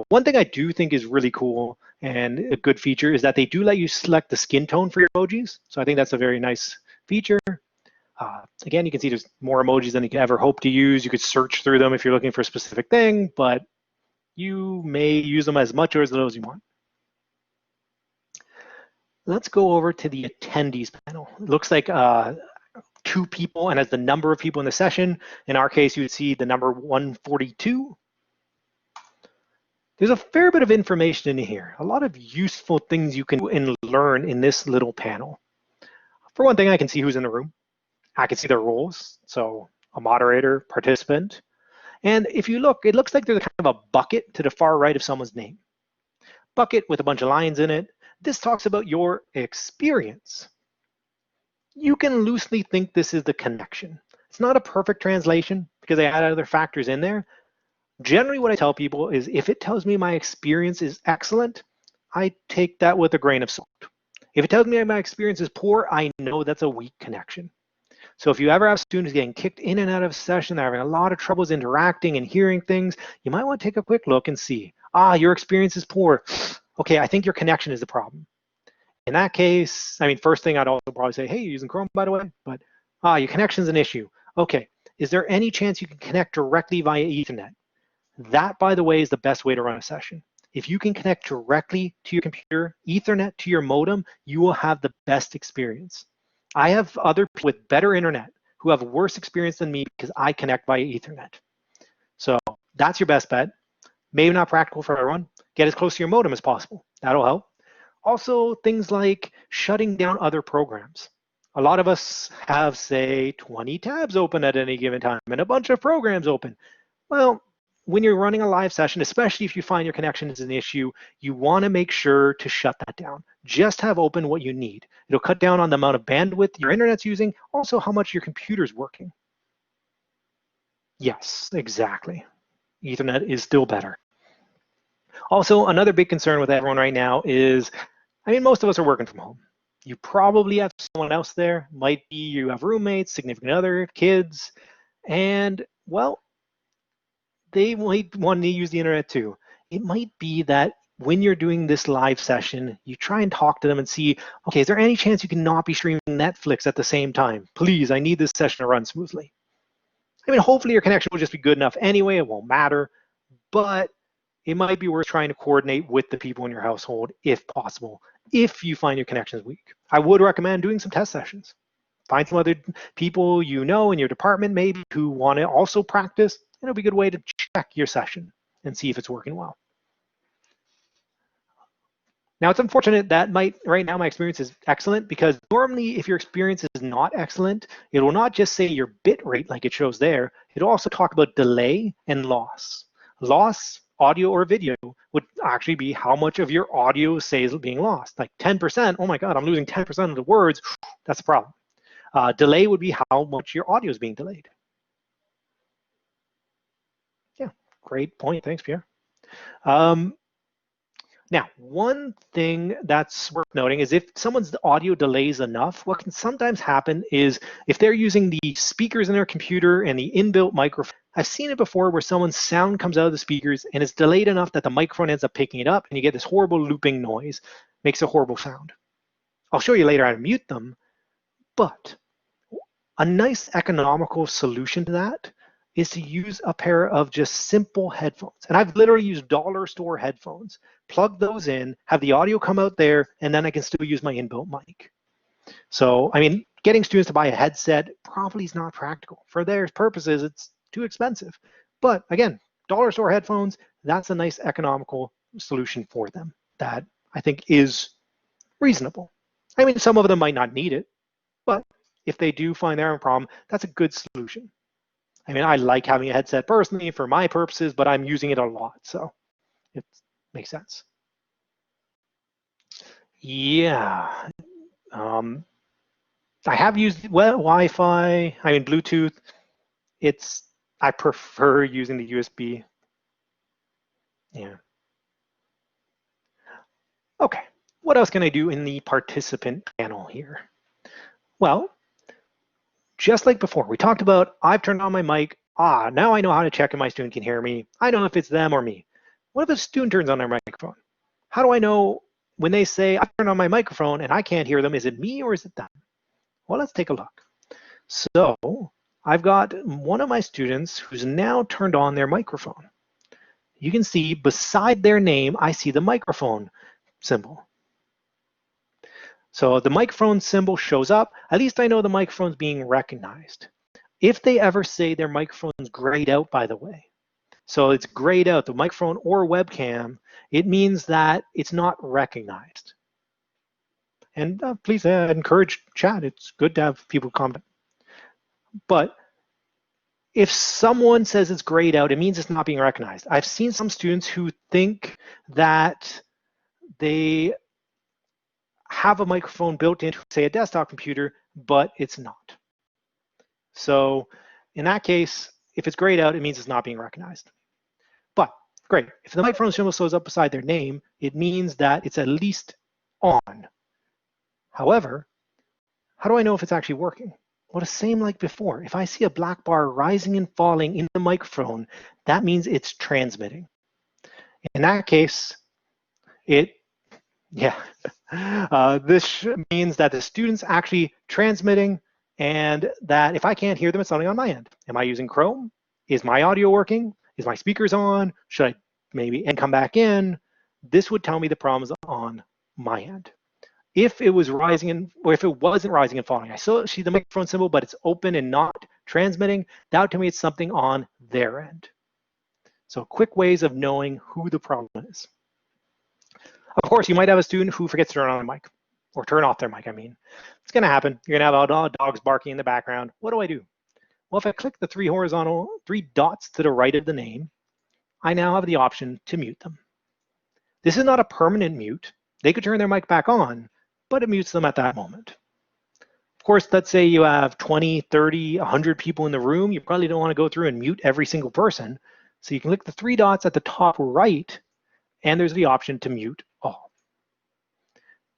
One thing I do think is really cool and a good feature is that they do let you select the skin tone for your emojis. So I think that's a very nice feature. Again, you can see there's more emojis than you could ever hope to use. You could search through them if you're looking for a specific thing, but you may use them as much or as little as you want. Let's go over to the attendees panel. It looks like 2 people, and as the number of people in the session, in our case, you would see the number 142. There's a fair bit of information in here, a lot of useful things you can do and learn in this little panel. For one thing, I can see who's in the room. I can see their roles, so a moderator, participant. And if you look, it looks like there's kind of a bucket to the far right of someone's name. Bucket with a bunch of lines in it. This talks about your experience. You can loosely think this is the connection. It's not a perfect translation because I add other factors in there. Generally, what I tell people is if it tells me my experience is excellent, I take that with a grain of salt. If it tells me my experience is poor, I know that's a weak connection. So if you ever have students getting kicked in and out of a session, they're having a lot of troubles interacting and hearing things, you might want to take a quick look and see, your experience is poor. Okay, I think your connection is the problem. In that case, I mean, first thing I'd also probably say, hey, you're using Chrome, by the way, but your connection's an issue. Okay, is there any chance you can connect directly via Ethernet? That, by the way, is the best way to run a session. If you can connect directly to your computer, Ethernet to your modem, you will have the best experience. I have other people with better internet who have worse experience than me because I connect via Ethernet. So that's your best bet. Maybe not practical for everyone. Get as close to your modem as possible. That'll help. Also, things like shutting down other programs. A lot of us have, say, 20 tabs open at any given time and a bunch of programs open. Well, when you're running a live session, especially if you find your connection is an issue, you want to make sure to shut that down. Just have open what you need. It'll cut down on the amount of bandwidth your internet's using, also how much your computer's working. Yes, exactly. Ethernet is still better. Also, another big concern with everyone right now is, I mean, most of us are working from home. You probably have someone else there. Might be you have roommates, significant other, kids, and, well, they might want to use the internet too. It might be that when you're doing this live session, you try and talk to them and see, okay, is there any chance you can not be streaming Netflix at the same time? Please, I need this session to run smoothly. I mean, hopefully your connection will just be good enough anyway, it won't matter, but it might be worth trying to coordinate with the people in your household if possible, if you find your connection is weak. I would recommend doing some test sessions. Find some other people you know in your department maybe who want to also practice. It'll be a good way to check your session and see if it's working well. Now, it's unfortunate that right now my experience is excellent, because normally if your experience is not excellent, it will not just say your bit rate like it shows there, it'll also talk about delay and loss. Loss, audio or video, would actually be how much of your audio say is being lost. Like 10%, oh my God, I'm losing 10% of the words, that's a problem. Delay would be how much your audio is being delayed. Yeah, great point, thanks, Pierre. Now, one thing that's worth noting is if someone's audio delays enough, what can sometimes happen is if they're using the speakers in their computer and the inbuilt microphone, I've seen it before where someone's sound comes out of the speakers and it's delayed enough that the microphone ends up picking it up and you get this horrible looping noise, makes a horrible sound. I'll show you later how to mute them, but a nice economical solution to that is to use a pair of just simple headphones. And I've literally used dollar store headphones. Plug those in, have the audio come out there, and then I can still use my inbuilt mic. So, I mean, getting students to buy a headset probably is not practical. For their purposes, it's too expensive. But again, dollar store headphones, that's a nice economical solution for them that I think is reasonable. I mean, some of them might not need it, but if they do find their own problem, that's a good solution. I mean, I like having a headset personally for my purposes, but I'm using it a lot, so it makes sense. Yeah. I have used Wi-Fi, I mean, Bluetooth. I prefer using the USB. Yeah. Okay, what else can I do in the participant panel here? Well, just like before, we talked about I've turned on my mic. Now I know how to check if my student can hear me. I don't know if it's them or me. What if a student turns on their microphone? How do I know when they say I turned on my microphone and I can't hear them, is it me or is it them? Well, let's take a look. So I've got one of my students who's now turned on their microphone. You can see beside their name, I see the microphone symbol. So the microphone symbol shows up. At least I know the microphone's being recognized. If they ever say their microphone's grayed out, by the way, so it's grayed out, the microphone or webcam, it means that it's not recognized. And please encourage chat. It's good to have people comment. But if someone says it's grayed out, it means it's not being recognized. I've seen some students who think that they have a microphone built into, say, a desktop computer, but it's not. So in that case, if it's grayed out, it means it's not being recognized. But great, if the microphone symbol shows up beside their name, it means that it's at least on. However, how do I know if it's actually working? Well, the same like before. If I see a black bar rising and falling in the microphone, that means it's transmitting. In that case, Yeah, this means that the student's actually transmitting, and that if I can't hear them, it's something on my end. Am I using Chrome? Is my audio working? Is my speakers on? Should I maybe and come back in? This would tell me the problems on my end. If it was rising and, or if it wasn't rising and falling, I still see the microphone symbol, but it's open and not transmitting, that would tell me it's something on their end. So quick ways of knowing who the problem is. Of course, you might have a student who forgets to turn on their mic, or turn off their mic, I mean. It's gonna happen. You're gonna have all dogs barking in the background. What do? Well, if I click the three dots to the right of the name, I now have the option to mute them. This is not a permanent mute. They could turn their mic back on, but it mutes them at that moment. Of course, let's say you have 20, 30, 100 people in the room. You probably don't want to go through and mute every single person. So you can click the three dots at the top right, and there's the option to mute all.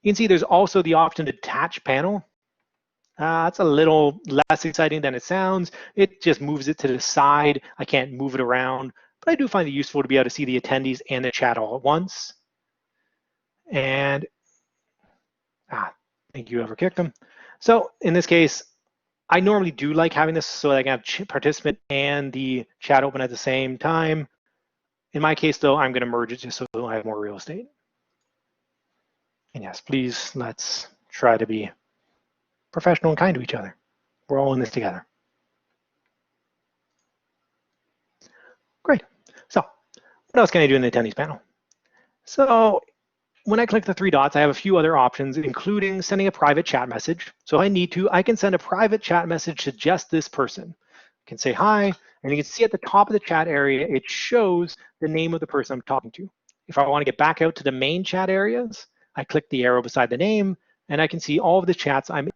You can see there's also the option to detach panel. It's a little less exciting than it sounds. It just moves it to the side. I can't move it around, but I do find it useful to be able to see the attendees and the chat all at once. And thank you, whoever kicked them. So in this case, I normally do like having this so that I can have participant and the chat open at the same time. In my case, though, I'm going to merge it just so I have more real estate. And yes, please, let's try to be professional and kind to each other. We're all in this together. Great. So what else can I do in the attendees panel? So when I click the three dots, I have a few other options, including sending a private chat message. So if I need to, I can send a private chat message to just this person. I can say hi, and you can see at the top of the chat area, it shows the name of the person I'm talking to. If I want to get back out to the main chat areas, I click the arrow beside the name, and I can see all of the chats I'm in.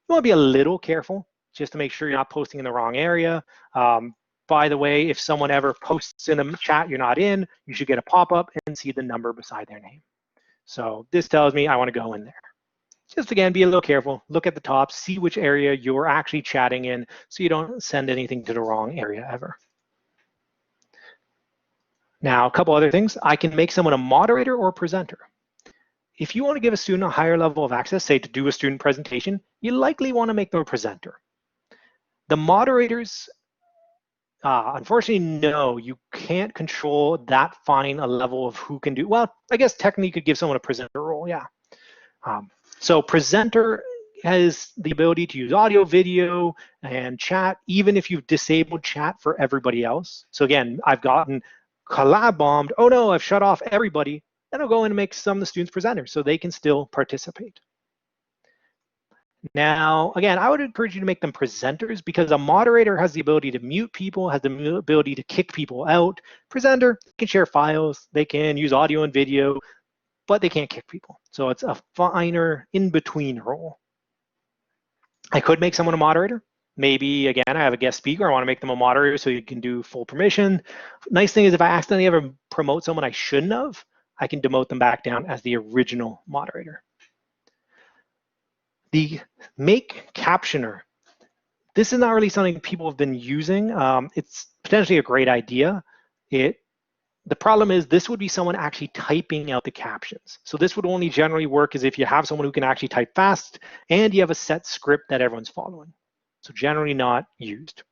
You want to be a little careful just to make sure you're not posting in the wrong area. By the way, if someone ever posts in a chat you're not in, you should get a pop-up and see the number beside their name. So this tells me I want to go in there. Just again, be a little careful. Look at the top, see which area you're actually chatting in so you don't send anything to the wrong area ever. Now, a couple other things. I can make someone a moderator or a presenter. If you want to give a student a higher level of access, say to do a student presentation, you likely want to make them a presenter. The moderators, unfortunately, no, you can't control that fine a level of who can do, well, I guess technically you could give someone a presenter role, yeah. So presenter has the ability to use audio, video, and chat, even if you've disabled chat for everybody else. So again, I've gotten collab bombed, oh no, I've shut off everybody, then I'll go in and make some of the students presenters so they can still participate. Now, again, I would encourage you to make them presenters because a moderator has the ability to mute people, has the ability to kick people out. Presenter can share files, they can use audio and video, but they can't kick people. So it's a finer in-between role. I could make someone a moderator. Maybe, again, I have a guest speaker. I want to make them a moderator so you can do full permission. Nice thing is if I accidentally ever promote someone I shouldn't have, I can demote them back down as the original moderator. The make captioner. This is not really something people have been using. It's potentially a great idea. The problem is this would be someone actually typing out the captions. So this would only generally work as if you have someone who can actually type fast and you have a set script that everyone's following. So generally not used.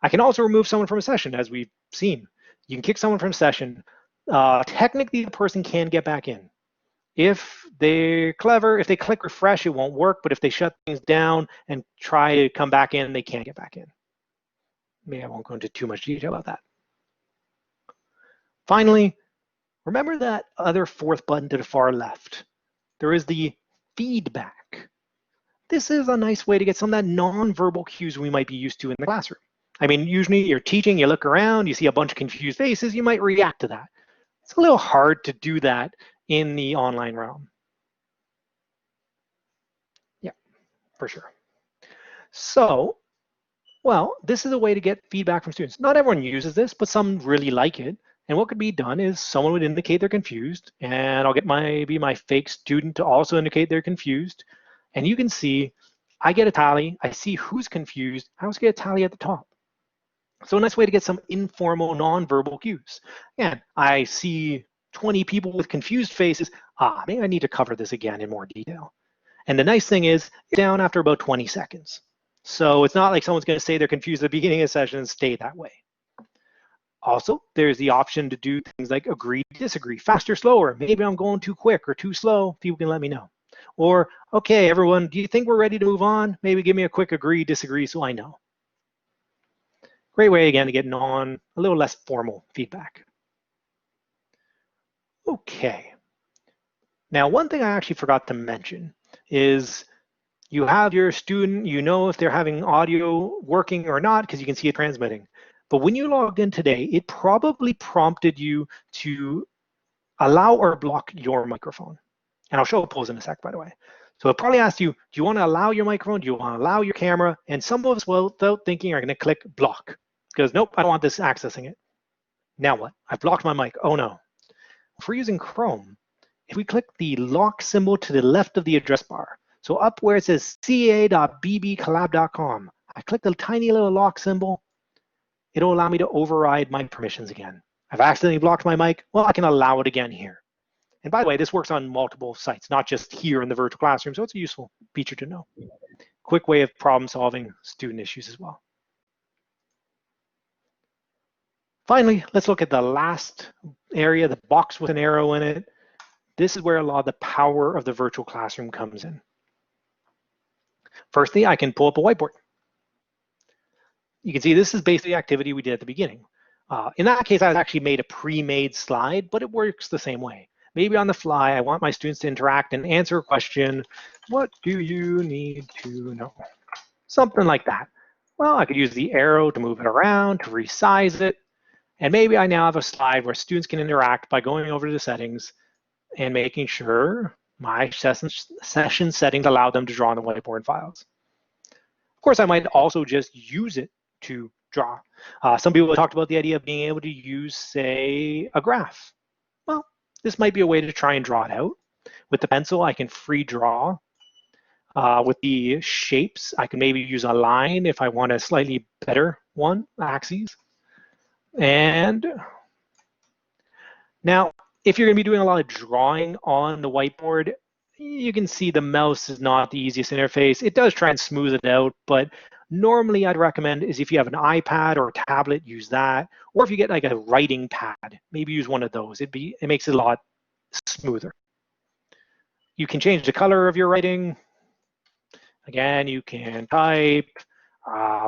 I can also remove someone from a session, as we've seen. You can kick someone from a session. Technically, the person can get back in. If they're clever, if they click refresh, it won't work. But if they shut things down and try to come back in, they can't get back in. Maybe I won't go into too much detail about that. Finally, remember that other fourth button to the far left. There is the feedback. This is a nice way to get some of that non-verbal cues we might be used to in the classroom. I mean, usually you're teaching, you look around, you see a bunch of confused faces, you might react to that. It's a little hard to do that in the online realm. Yeah, for sure. So, well, this is a way to get feedback from students. Not everyone uses this, but some really like it. And what could be done is someone would indicate they're confused, and I'll get maybe my fake student to also indicate they're confused. And you can see, I get a tally, I see who's confused, I also get a tally at the top. So a nice way to get some informal, non-verbal cues. Again, I see 20 people with confused faces, maybe I need to cover this again in more detail. And the nice thing is, it's down after about 20 seconds. So it's not like someone's going to say they're confused at the beginning of the session and stay that way. Also, there's the option to do things like agree, disagree, faster, slower. Maybe I'm going too quick or too slow. People can let me know. Or, okay, everyone, do you think we're ready to move on? Maybe give me a quick agree, disagree so I know. Great way, again, to get on a little less formal feedback. Okay. Now, one thing I actually forgot to mention is you have your student, you know if they're having audio working or not because you can see it transmitting. But when you logged in today, it probably prompted you to allow or block your microphone. And I'll show a pose in a sec, by the way. So it probably asked you, do you want to allow your microphone? Do you want to allow your camera? And some of us, without thinking, are going to click block because nope, I don't want this accessing it. Now what? I've blocked my mic. Oh no. If we're using Chrome, if we click the lock symbol to the left of the address bar, so up where it says ca.bbcollab.com, I click the tiny little lock symbol, it'll allow me to override my permissions again. I've accidentally blocked my mic, well, I can allow it again here. And by the way, this works on multiple sites, not just here in the virtual classroom, so it's a useful feature to know. Quick way of problem solving student issues as well. Finally, let's look at the last area, the box with an arrow in it. This is where a lot of the power of the virtual classroom comes in. Firstly, I can pull up a whiteboard. You can see this is basically the activity we did at the beginning. In that case, I actually made a pre-made slide, but it works the same way. Maybe on the fly, I want my students to interact and answer a question. What do you need to know? Something like that. Well, I could use the arrow to move it around, to resize it. And maybe I now have a slide where students can interact by going over to the settings and making sure my session settings allow them to draw on the whiteboard files. Of course, I might also just use it to draw. Some people have talked about the idea of being able to use, say, a graph. Well, this might be a way to try and draw it out. With the pencil, I can free draw. With the shapes, I can maybe use a line if I want a slightly better one, axes. And now, if you're going to be doing a lot of drawing on the whiteboard, you can see the mouse is not the easiest interface. It does try and smooth it out, but normally I'd recommend is if you have an iPad or a tablet, use that. Or if you get like a writing pad, maybe use one of those. It makes it a lot smoother. You can change the color of your writing. Again, you can type.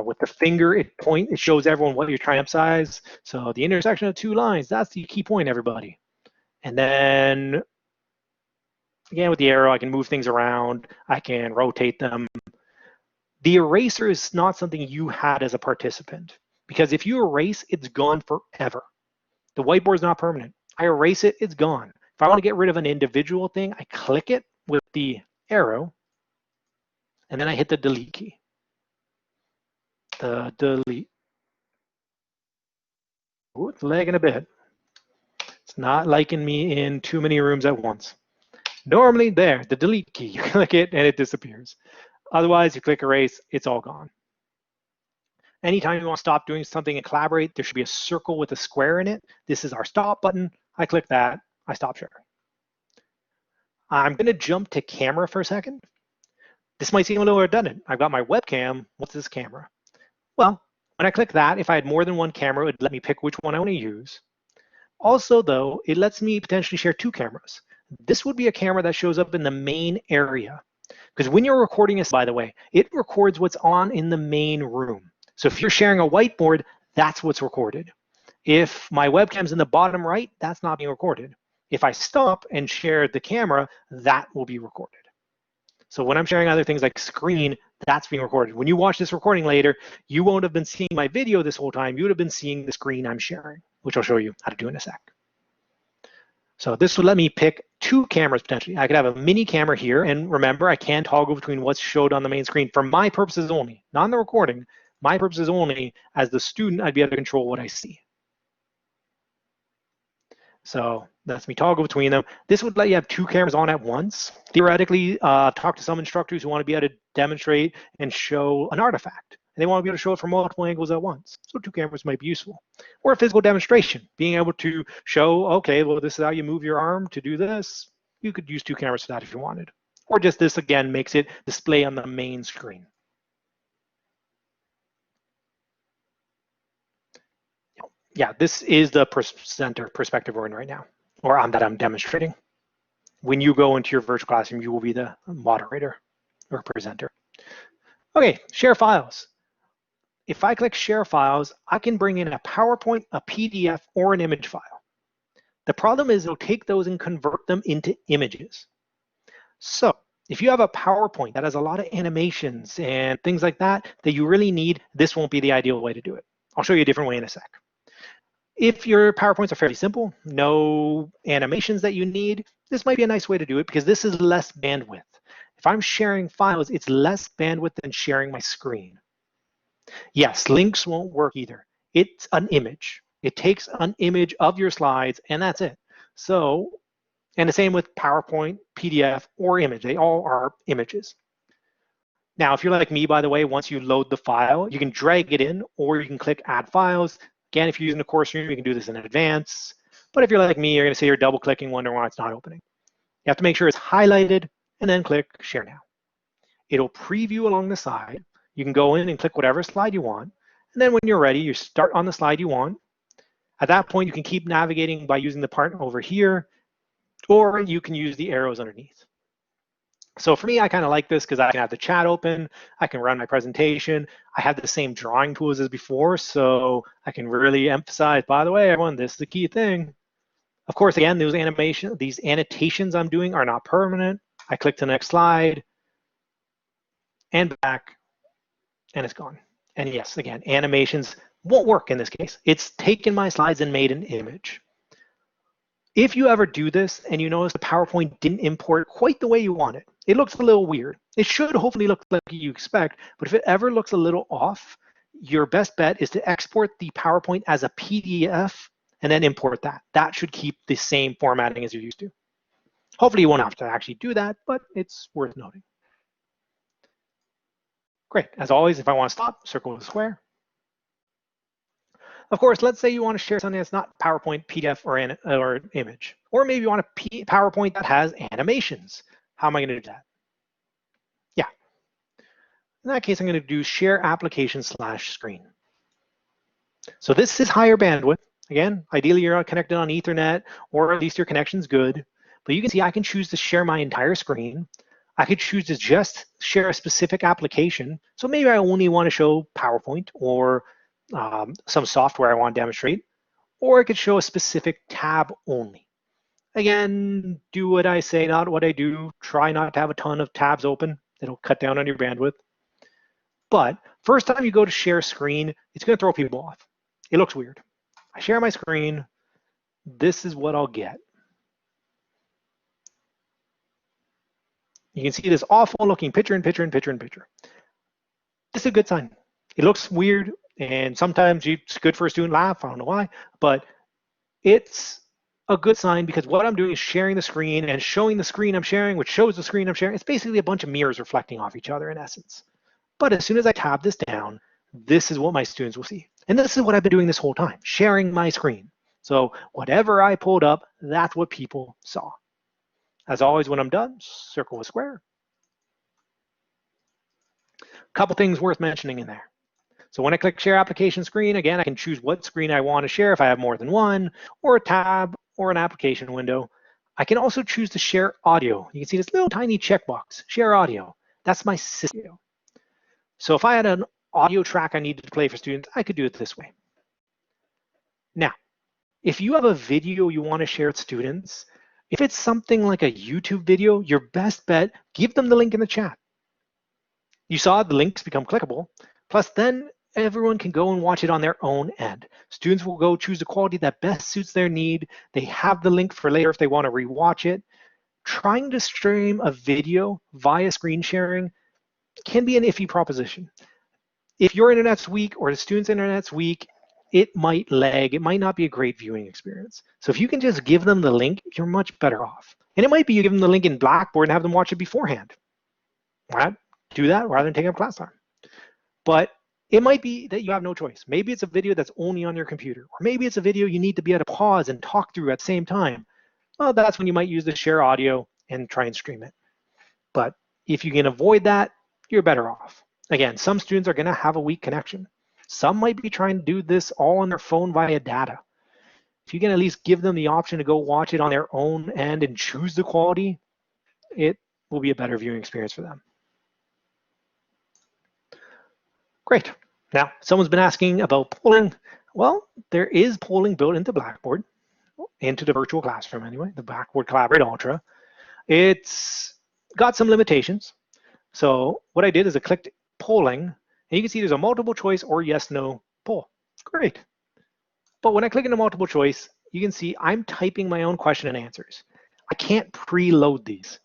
With the finger, it shows everyone what you're trying to emphasize. So the intersection of two lines, that's the key point, everybody. And then, again, with the arrow, I can move things around. I can rotate them. The eraser is not something you had as a participant, because if you erase, it's gone forever. The whiteboard is not permanent. I erase it, it's gone. If I want to get rid of an individual thing, I click it with the arrow, and then I hit the delete key. The delete. Ooh, it's lagging a bit. It's not liking me in too many rooms at once. Normally there, the delete key, you click it and it disappears. Otherwise, you click erase, it's all gone. Anytime you want to stop doing something and collaborate, there should be a circle with a square in it. This is our stop button. I click that, I stop sharing. I'm going to jump to camera for a second. This might seem a little redundant. I've got my webcam. What's this camera? Well, when I click that, if I had more than one camera, it would let me pick which one I want to use. Also, though, it lets me potentially share two cameras. This would be a camera that shows up in the main area. Because when you're recording this, by the way, it records what's on in the main room. So if you're sharing a whiteboard, that's what's recorded. If my webcam's in the bottom right, that's not being recorded. If I stop and share the camera, that will be recorded. So when I'm sharing other things like screen, that's being recorded. When you watch this recording later, you won't have been seeing my video this whole time. You would have been seeing the screen I'm sharing, which I'll show you how to do in a sec. So this would let me pick two cameras potentially. I could have a mini camera here, and remember, I can toggle between what's showed on the main screen for my purposes only, not in the recording. My purposes only. As the student, I'd be able to control what I see. So that's me toggle between them. This would let you have two cameras on at once. Theoretically, talk to some instructors who want to be able to demonstrate and show an artifact. and they want to be able to show it from multiple angles at once. So 2 cameras might be useful. Or a physical demonstration, being able to show, okay, well, this is how you move your arm to do this. You could use 2 cameras for that if you wanted. Or just this, again, makes it display on the main screen. Yeah, this is the presenter perspective we're in right now, or that I'm demonstrating. When you go into your virtual classroom, you will be the moderator or presenter. Okay, share files. If I click share files, I can bring in a PowerPoint, a PDF, or an image file. The problem is it'll take those and convert them into images. So if you have a PowerPoint that has a lot of animations and things like that you really need, this won't be the ideal way to do it. I'll show you a different way in a sec. If your PowerPoints are fairly simple, no animations that you need, this might be a nice way to do it because this is less bandwidth. If I'm sharing files, it's less bandwidth than sharing my screen. Yes, links won't work either. It's an image. It takes an image of your slides and that's it. So, and the same with PowerPoint, PDF, or image. They all are images. Now, if you're like me, by the way, once you load the file, you can drag it in or you can click add files. Again, if you're using the course room, you can do this in advance. But if you're like me, you're going to say you're double clicking, wondering why it's not opening. You have to make sure it's highlighted and then click share now. It'll preview along the side. You can go in and click whatever slide you want. And then when you're ready, you start on the slide you want. At that point, you can keep navigating by using the part over here, or you can use the arrows underneath. So for me, I kind of like this because I can have the chat open, I can run my presentation, I have the same drawing tools as before, so I can really emphasize, by the way, everyone, this is the key thing. Of course, again, these annotations I'm doing are not permanent. I click to the next slide, and back, and it's gone. And yes, again, animations won't work in this case. It's taken my slides and made an image. If you ever do this and you notice the PowerPoint didn't import quite the way you want it, it looks a little weird. It should hopefully look like you expect, but if it ever looks a little off, your best bet is to export the PowerPoint as a PDF and then import that. That should keep the same formatting as you're used to. Hopefully you won't have to actually do that, but it's worth noting. Great, as always, if I want to stop, circle with a square. Of course, let's say you want to share something that's not PowerPoint, PDF, or image. Or maybe you want a PowerPoint that has animations. How am I going to do that? Yeah. In that case, I'm going to do share application / screen. So this is higher bandwidth. Again, ideally you're connected on Ethernet, or at least your connection's good. But you can see I can choose to share my entire screen. I could choose to just share a specific application. So maybe I only want to show PowerPoint or some software I want to demonstrate, or I could show a specific tab only. Again, do what I say, not what I do. Try not to have a ton of tabs open. It'll cut down on your bandwidth. But first time you go to share screen, it's going to throw people off. It looks weird. I share my screen. This is what I'll get. You can see this awful looking picture and picture and picture and picture. This is a good sign. It looks weird. And sometimes it's good for a student laugh, I don't know why, but it's a good sign because what I'm doing is sharing the screen and showing the screen I'm sharing, which shows the screen I'm sharing. It's basically a bunch of mirrors reflecting off each other in essence. But as soon as I tab this down, this is what my students will see. And this is what I've been doing this whole time, sharing my screen. So whatever I pulled up, that's what people saw. As always, when I'm done, circle with square. A couple things worth mentioning in there. So when I click share application screen, again, I can choose what screen I want to share if I have more than one, or a tab, or an application window. I can also choose to share audio. You can see this little tiny checkbox, share audio. That's my system. So if I had an audio track I needed to play for students, I could do it this way. Now, if you have a video you want to share with students, if it's something like a YouTube video, your best bet, give them the link in the chat. You saw the links become clickable. Plus then everyone can go and watch it on their own end. Students will go choose the quality that best suits their need. They have the link for later if they want to rewatch it. Trying to stream a video via screen sharing can be an iffy proposition. If your internet's weak or the student's internet's weak, it might lag. It might not be a great viewing experience. So if you can just give them the link, you're much better off. And it might be you give them the link in Blackboard and have them watch it beforehand. Right? Do that rather than taking up class time. But It might be that you have no choice. Maybe it's a video that's only on your computer, or maybe it's a video you need to be able to pause and talk through at the same time. Well, that's when you might use the share audio and try and stream it. But if you can avoid that, you're better off. Again, some students are going to have a weak connection. Some might be trying to do this all on their phone via data. If you can at least give them the option to go watch it on their own end and choose the quality, it will be a better viewing experience for them. Great. Now, someone's been asking about polling. Well, there is polling built into Blackboard, into the virtual classroom anyway, the Blackboard Collaborate Ultra. It's got some limitations. So what I did is I clicked polling, and you can see there's a multiple choice or yes, no poll. Great. But when I click into multiple choice, you can see I'm typing my own question and answers. I can't preload these.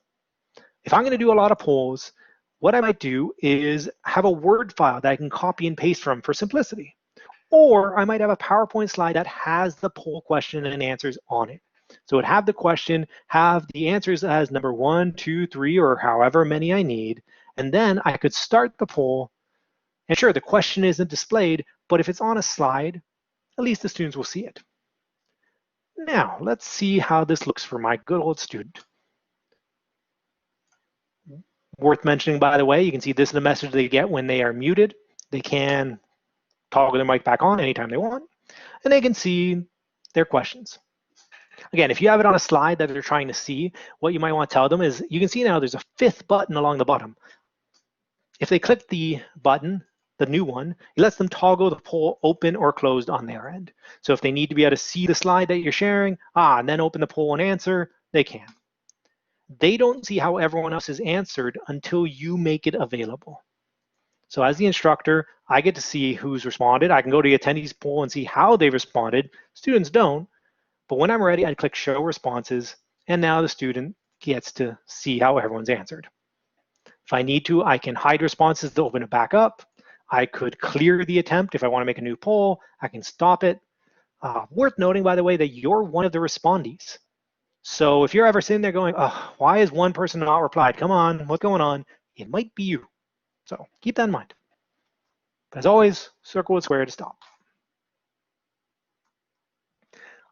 If I'm going to do a lot of polls, what I might do is have a Word file that I can copy and paste from for simplicity. Or I might have a PowerPoint slide that has the poll question and answers on it. So it have the question, have the answers as number 1, 2, 3, or however many I need. And then I could start the poll. And sure, the question isn't displayed, but if it's on a slide, at least the students will see it. Now, let's see how this looks for my good old student. Worth mentioning, by the way, you can see this is the message they get when they are muted. They can toggle their mic back on anytime they want, and they can see their questions. Again, if you have it on a slide that they're trying to see, what you might want to tell them is, you can see now there's a 5th button along the bottom. If they click the button, the new one, it lets them toggle the poll open or closed on their end. So if they need to be able to see the slide that you're sharing, and then open the poll and answer, they can. They don't see how everyone else has answered until you make it available. So as the instructor, I get to see who's responded. I can go to the attendees poll and see how they responded. Students don't. But when I'm ready, I click Show Responses, and now the student gets to see how everyone's answered. If I need to, I can hide responses to open it back up. I could clear the attempt if I want to make a new poll. I can stop it. Worth noting, by the way, that you're one of the respondees. So if you're ever sitting there going, oh, why is one person not replied? Come on, what's going on? It might be you. So keep that in mind. But as always, circle with square to stop.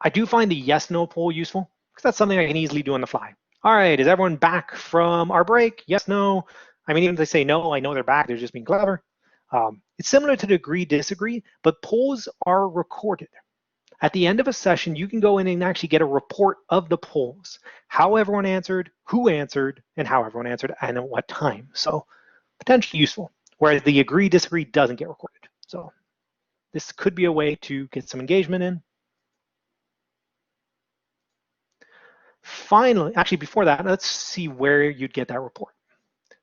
I do find the yes/no poll useful because that's something I can easily do on the fly. All right, is everyone back from our break? Yes, no. I mean, even if they say no, I know they're back. They're just being clever. It's similar to the agree, disagree, but polls are recorded. At the end of a session, you can go in and actually get a report of the polls, how everyone answered, who answered, and how everyone answered, and at what time. So potentially useful, whereas the agree, disagree doesn't get recorded. So this could be a way to get some engagement in. Finally, actually before that, let's see where you'd get that report.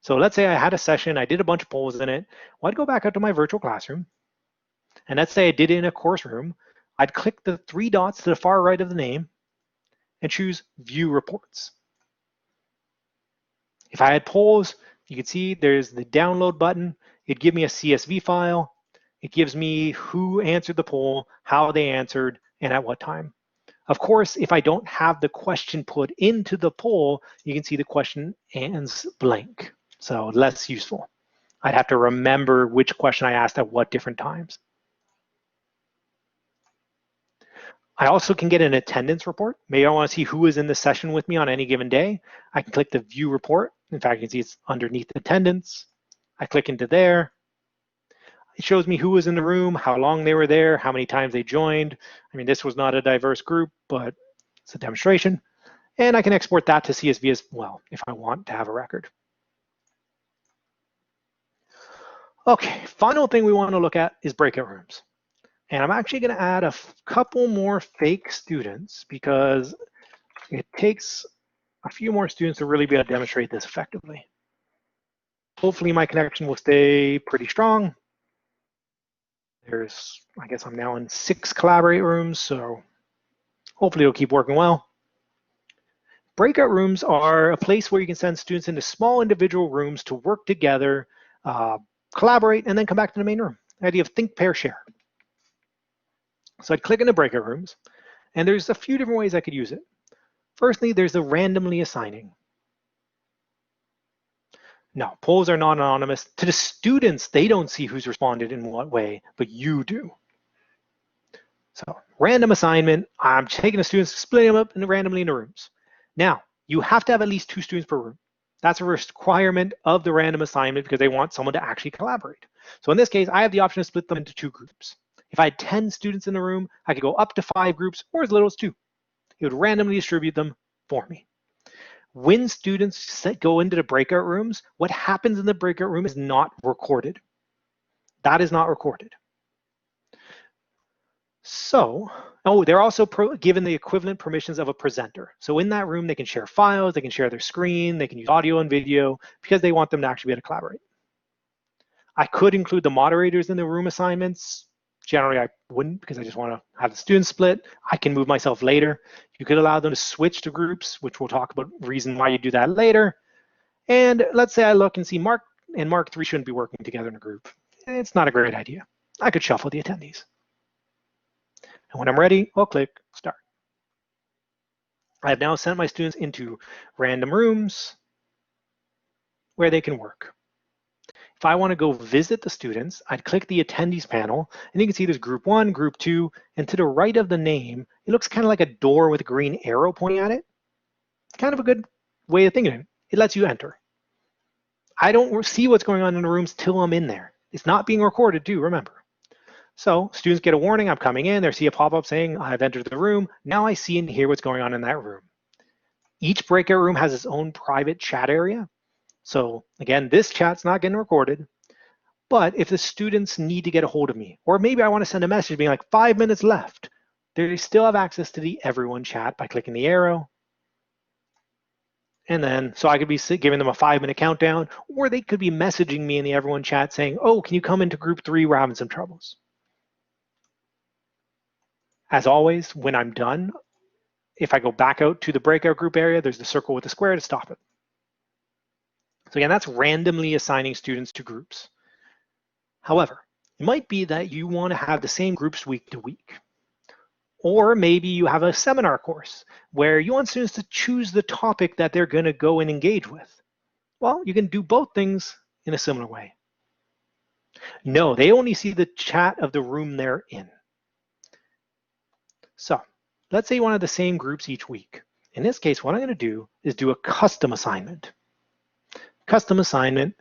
So let's say I had a session, I did a bunch of polls in it. Well, I'd go back out to my virtual classroom, and let's say I did it in a course room. I'd click the 3 dots to the far right of the name and choose View Reports. If I had polls, you can see there's the download button. It'd give me a CSV file. It gives me who answered the poll, how they answered, and at what time. Of course, if I don't have the question put into the poll, you can see the question ends blank. So less useful. I'd have to remember which question I asked at what different times. I also can get an attendance report. Maybe I want to see who is in the session with me on any given day. I can click the View Report. In fact, you can see it's underneath attendance. I click into there. It shows me who was in the room, how long they were there, how many times they joined. I mean, this was not a diverse group, but it's a demonstration. And I can export that to CSV as well if I want to have a record. Okay, final thing we want to look at is breakout rooms. And I'm actually going to add a couple more fake students because it takes a few more students to really be able to demonstrate this effectively. Hopefully my connection will stay pretty strong. I guess I'm now in 6 collaborate rooms, so hopefully it'll keep working well. Breakout rooms are a place where you can send students into small individual rooms to work together, collaborate, and then come back to the main room. The idea of think, pair, share. So I'd click into breakout rooms, and there's a few different ways I could use it. Firstly, there's the randomly assigning. No, polls are not anonymous. To the students, they don't see who's responded in what way, but you do. So random assignment, I'm taking the students, splitting them up randomly into rooms. Now, you have to have at least 2 students per room. That's a requirement of the random assignment because they want someone to actually collaborate. So in this case, I have the option to split them into 2 groups. If I had 10 students in the room, I could go up to 5 groups or as little as 2. It would randomly distribute them for me. When students go into the breakout rooms, what happens in the breakout room is not recorded. That is not recorded. So, they're also given the equivalent permissions of a presenter. So in that room, they can share files, they can share their screen, they can use audio and video because they want them to actually be able to collaborate. I could include the moderators in the room assignments. Generally, I wouldn't because I just want to have the students split. I can move myself later. You could allow them to switch to groups, which we'll talk about reason why you do that later. And let's say I look and see Mark and Mark 3 shouldn't be working together in a group. It's not a great idea. I could shuffle the attendees. And when I'm ready, I'll click Start. I have now sent my students into random rooms where they can work. If I want to go visit the students, I'd click the attendees panel, and you can see there's group 1, group 2, and to the right of the name, it looks kind of like a door with a green arrow pointing at it. It's kind of a good way of thinking of it. It lets you enter. I don't see what's going on in the rooms till I'm in there. It's not being recorded too, remember. So students get a warning, I'm coming in, they see a pop-up saying I've entered the room. Now I see and hear what's going on in that room. Each breakout room has its own private chat area. So again, this chat's not getting recorded, but if the students need to get a hold of me, or maybe I want to send a message being like 5 minutes left, they still have access to the everyone chat by clicking the arrow. And then, so I could be giving them a 5-minute countdown, or they could be messaging me in the everyone chat saying, oh, can you come into group 3, we're having some troubles. As always, when I'm done, if I go back out to the breakout group area, there's the circle with the square to stop it. So again, that's randomly assigning students to groups. However, it might be that you want to have the same groups week to week. Or maybe you have a seminar course where you want students to choose the topic that they're going to go and engage with. Well, you can do both things in a similar way. No, they only see the chat of the room they're in. So let's say you want to have the same groups each week. In this case, what I'm going to do is do a custom assignment. Custom assignment,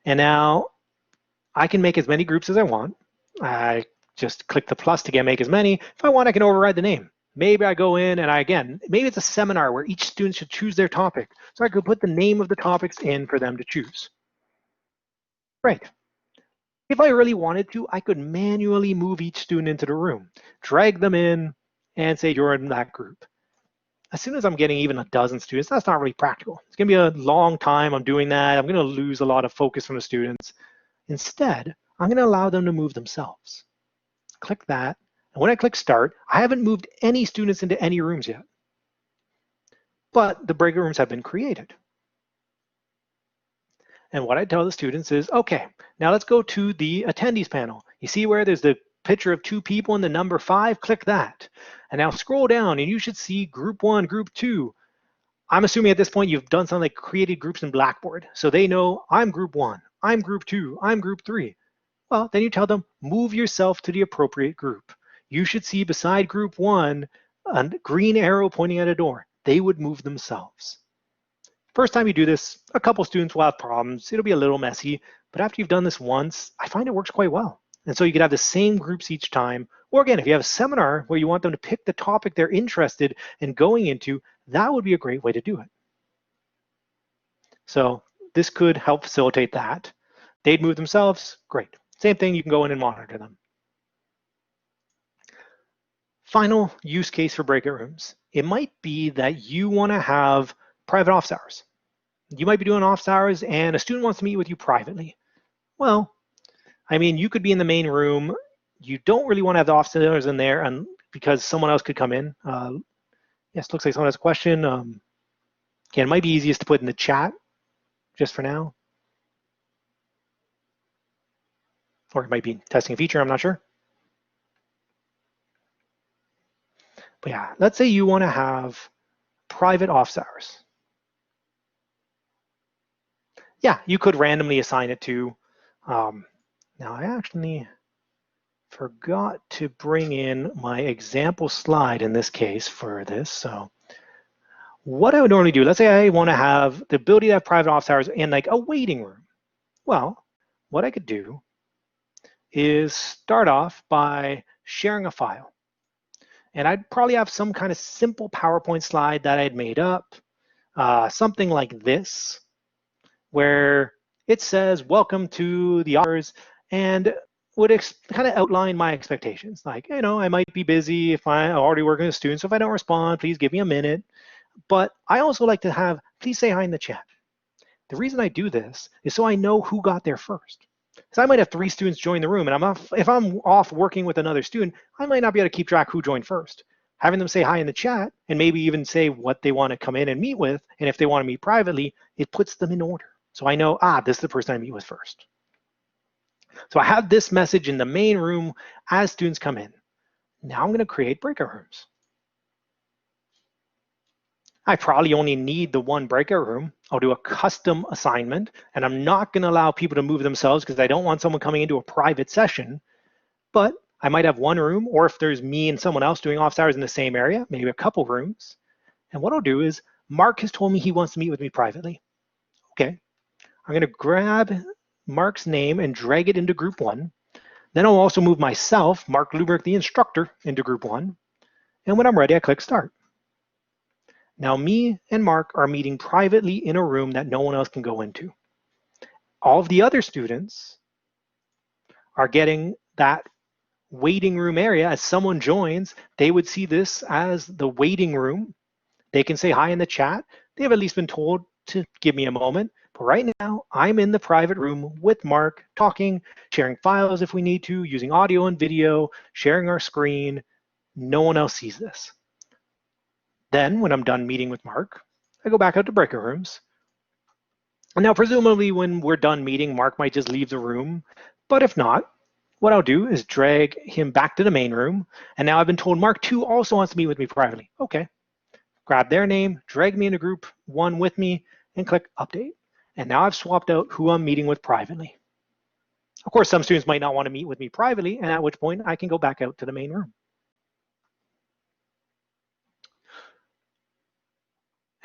and now I can make as many groups as I want. I just click the plus to make as many. If I want, I can override the name. Maybe I go in and maybe it's a seminar where each student should choose their topic. So I could put the name of the topics in for them to choose. Great. If I really wanted to, I could manually move each student into the room, drag them in, and say you're in that group. As soon as I'm getting even a dozen students, that's not really practical. It's going to be a long time I'm doing that. I'm going to lose a lot of focus from the students. Instead, I'm going to allow them to move themselves. Click that. And when I click Start, I haven't moved any students into any rooms yet. But the breakout rooms have been created. And what I tell the students is, okay, now let's go to the attendees panel. You see where there's the picture of 2 people and the number 5? Click that. And now scroll down and you should see group 1, group 2. I'm assuming at this point you've done something like created groups in Blackboard. So they know I'm group 1, I'm group 2, I'm group 3. Well, then you tell them, move yourself to the appropriate group. You should see beside group 1 a green arrow pointing at a door. They would move themselves. First time you do this, a couple students will have problems. It'll be a little messy, but after you've done this once, I find it works quite well. And so you could have the same groups each time. Or again, if you have a seminar where you want them to pick the topic they're interested in going into, that would be a great way to do it. So this could help facilitate that. They'd move themselves, great. Same thing, you can go in and monitor them. Final use case for breakout rooms. It might be that you want to have private office hours. You might be doing office hours and a student wants to meet with you privately. Well, I mean, you could be in the main room. You don't really want to have the office hours in there because someone else could come in. Yes, looks like someone has a question. Again, it might be easiest to put in the chat just for now. Or it might be testing a feature, I'm not sure. But yeah, let's say you want to have private office hours. yeah, you could randomly assign it to. Now I actually forgot to bring in my example slide in this case for this. So what I would normally do, let's say I want to have the ability to have private office hours in like a waiting room. Well, what I could do is start off by sharing a file. And I'd probably have some kind of simple PowerPoint slide that I'd made up, something like this, where it says, welcome to the hours, and would kind of outline my expectations. Like, you know, I might be busy if I'm already working with students, so if I don't respond, please give me a minute. But I also like to have, please say hi in the chat. The reason I do this is so I know who got there first. So I might have 3 students join the room, and if I'm off working with another student, I might not be able to keep track who joined first. Having them say hi in the chat and maybe even say what they want to come in and meet with, and if they want to meet privately, it puts them in order. So I know, this is the person I meet with first. So I have this message in the main room as students come in. Now I'm going to create breakout rooms. I probably only need the one breakout room. I'll do a custom assignment, and I'm not going to allow people to move themselves because I don't want someone coming into a private session. But I might have one room, or if there's me and someone else doing office hours in the same area, maybe a couple rooms. And what I'll do is, Mark has told me he wants to meet with me privately. Okay, I'm going to grab Mark's name and drag it into group 1. Then I'll also move myself, Mark Luberg, the instructor, into group 1. And when I'm ready, I click start. Now me and Mark are meeting privately in a room that no one else can go into. All of the other students are getting that waiting room area. As someone joins, they would see this as the waiting room. They can say hi in the chat. They have at least been told to give me a moment. But right now, I'm in the private room with Mark, talking, sharing files if we need to, using audio and video, sharing our screen. No one else sees this. Then, when I'm done meeting with Mark, I go back out to breakout rooms. And now, presumably, when we're done meeting, Mark might just leave the room. But if not, what I'll do is drag him back to the main room. And now I've been told Mark 2 also wants to meet with me privately. Okay. Grab their name, drag me into group 1 with me, and click update. And now I've swapped out who I'm meeting with privately. Of course, some students might not want to meet with me privately, and at which point I can go back out to the main room.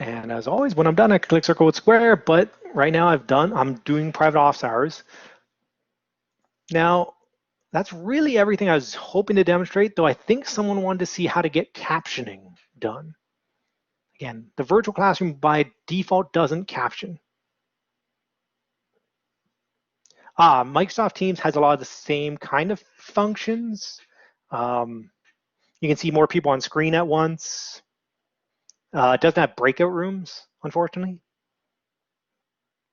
And as always, when I'm done, I can click circle with square, but right now I'm doing private office hours. Now, that's really everything I was hoping to demonstrate, though I think someone wanted to see how to get captioning done. Again, the virtual classroom by default doesn't caption. Microsoft Teams has a lot of the same kind of functions. You can see more people on screen at once. It doesn't have breakout rooms, unfortunately.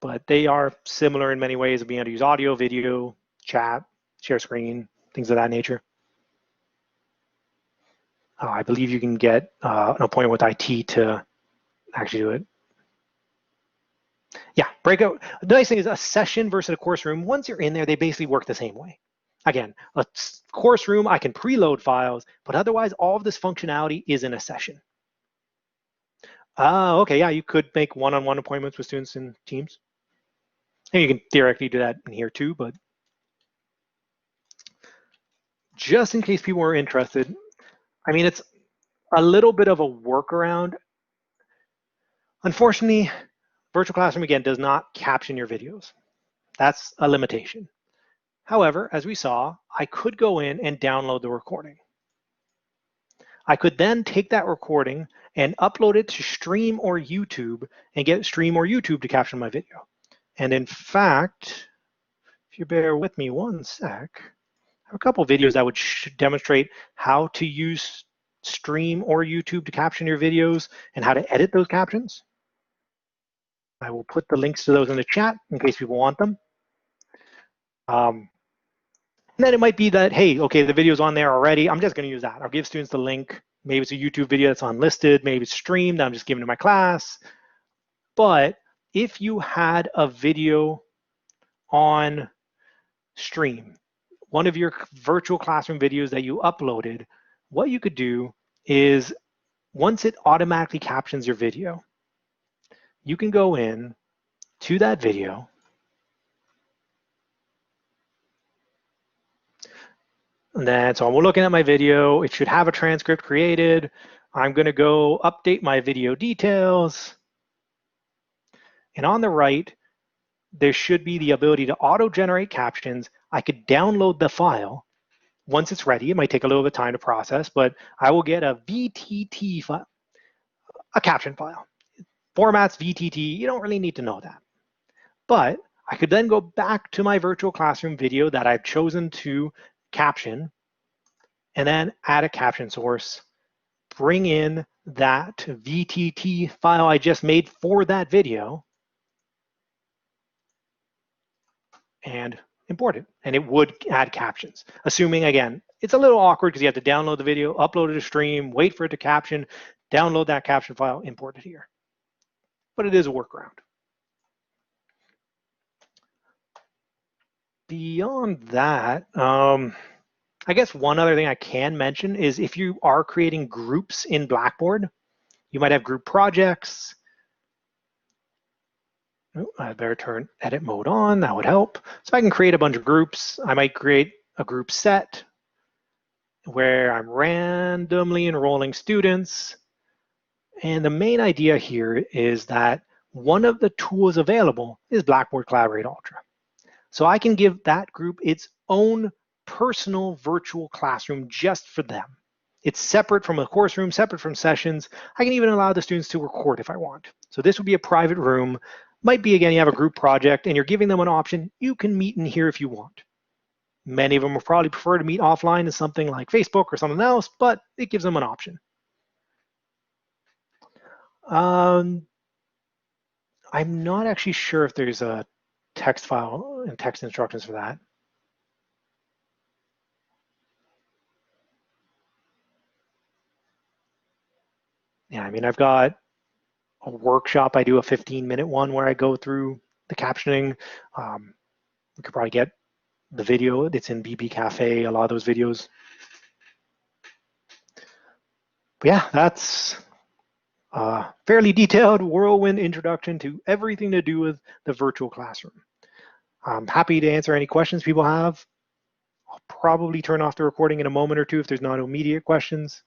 But they are similar in many ways of being able to use audio, video, chat, share screen, things of that nature. I believe you can get an appointment with IT to actually do it. Yeah, breakout. The nice thing is a session versus a course room. Once you're in there, they basically work the same way. Again, a course room, I can preload files, but otherwise all of this functionality is in a session. Okay, yeah, you could make one-on-one appointments with students in Teams. And you can theoretically do that in here too, but just in case people are interested, I mean, it's a little bit of a workaround. Unfortunately, Virtual Classroom, again, does not caption your videos. That's a limitation. However, as we saw, I could go in and download the recording. I could then take that recording and upload it to Stream or YouTube and get Stream or YouTube to caption my video. And in fact, if you bear with me one sec, I have a couple videos that would demonstrate how to use Stream or YouTube to caption your videos and how to edit those captions. I will put the links to those in the chat in case people want them. And then it might be that, hey, okay, the video's on there already. I'm just going to use that. I'll give students the link. Maybe it's a YouTube video that's unlisted. Maybe it's streamed. I'm just giving it to my class. But if you had a video on stream, one of your virtual classroom videos that you uploaded, what you could do is once it automatically captions your video, you can go in to that video And then, so I'm looking at my video. It should have a transcript created. I'm going to go update my video details. And on the right, there should be the ability to auto-generate captions. I could download the file. Once it's ready, it might take a little bit of time to process, but I will get a VTT file, a caption file. Formats VTT, you don't really need to know that. But I could then go back to my virtual classroom video that I've chosen to caption, and then add a caption source, bring in that VTT file I just made for that video, and import it. And it would add captions, assuming, again, it's a little awkward because you have to download the video, upload it to stream, wait for it to caption, download that caption file, import it here. But it is a workaround. Beyond that, I guess one other thing I can mention is if you are creating groups in Blackboard, you might have group projects. Oh, I better turn edit mode on, that would help. So I can create a bunch of groups. I might create a group set where I'm randomly enrolling students. And the main idea here is that one of the tools available is Blackboard Collaborate Ultra. So I can give that group its own personal virtual classroom just for them. It's separate from a course room, separate from sessions. I can even allow the students to record if I want. So this would be a private room. Might be, again, you have a group project and you're giving them an option. You can meet in here if you want. Many of them will probably prefer to meet offline in something like Facebook or something else, but it gives them an option. I'm not actually sure if there's a text file and text instructions for that. Yeah, I mean, I've got a workshop. I do a 15-minute one where I go through the captioning. We could probably get the video. It's in BB Cafe, a lot of those videos. But yeah, that's a fairly detailed whirlwind introduction to everything to do with the virtual classroom. I'm happy to answer any questions people have. I'll probably turn off the recording in a moment or two if there's not immediate questions.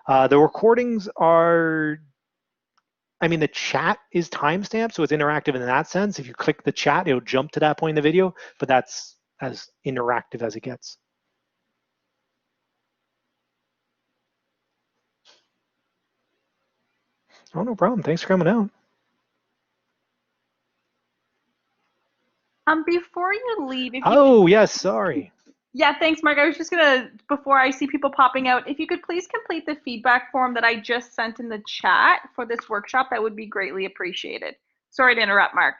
The recordings are, I mean, the chat is timestamped, so it's interactive in that sense. If you click the chat, it'll jump to that point in the video, but that's as interactive as it gets. Oh, no problem. Thanks for coming out. Before you leave, Yes, sorry. Yeah, thanks, Mark. I was just gonna, before I see people popping out, if you could please complete the feedback form that I just sent in the chat for this workshop, that would be greatly appreciated. Sorry to interrupt, Mark.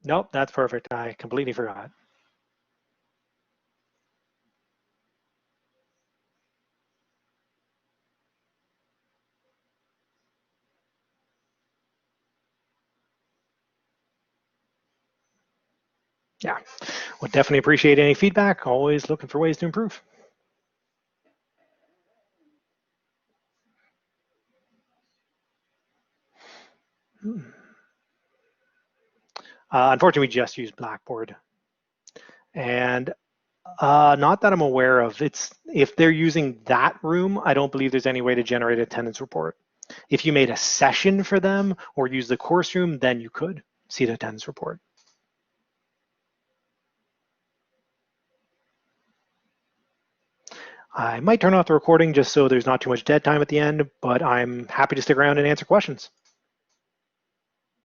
Nope, that's perfect. I completely forgot. Yeah, would definitely appreciate any feedback. Always looking for ways to improve. Unfortunately, we just use Blackboard. And not that I'm aware of. If they're using that room, I don't believe there's any way to generate an attendance report. If you made a session for them or use the course room, then you could see the attendance report. I might turn off the recording just so there's not too much dead time at the end, but I'm happy to stick around and answer questions.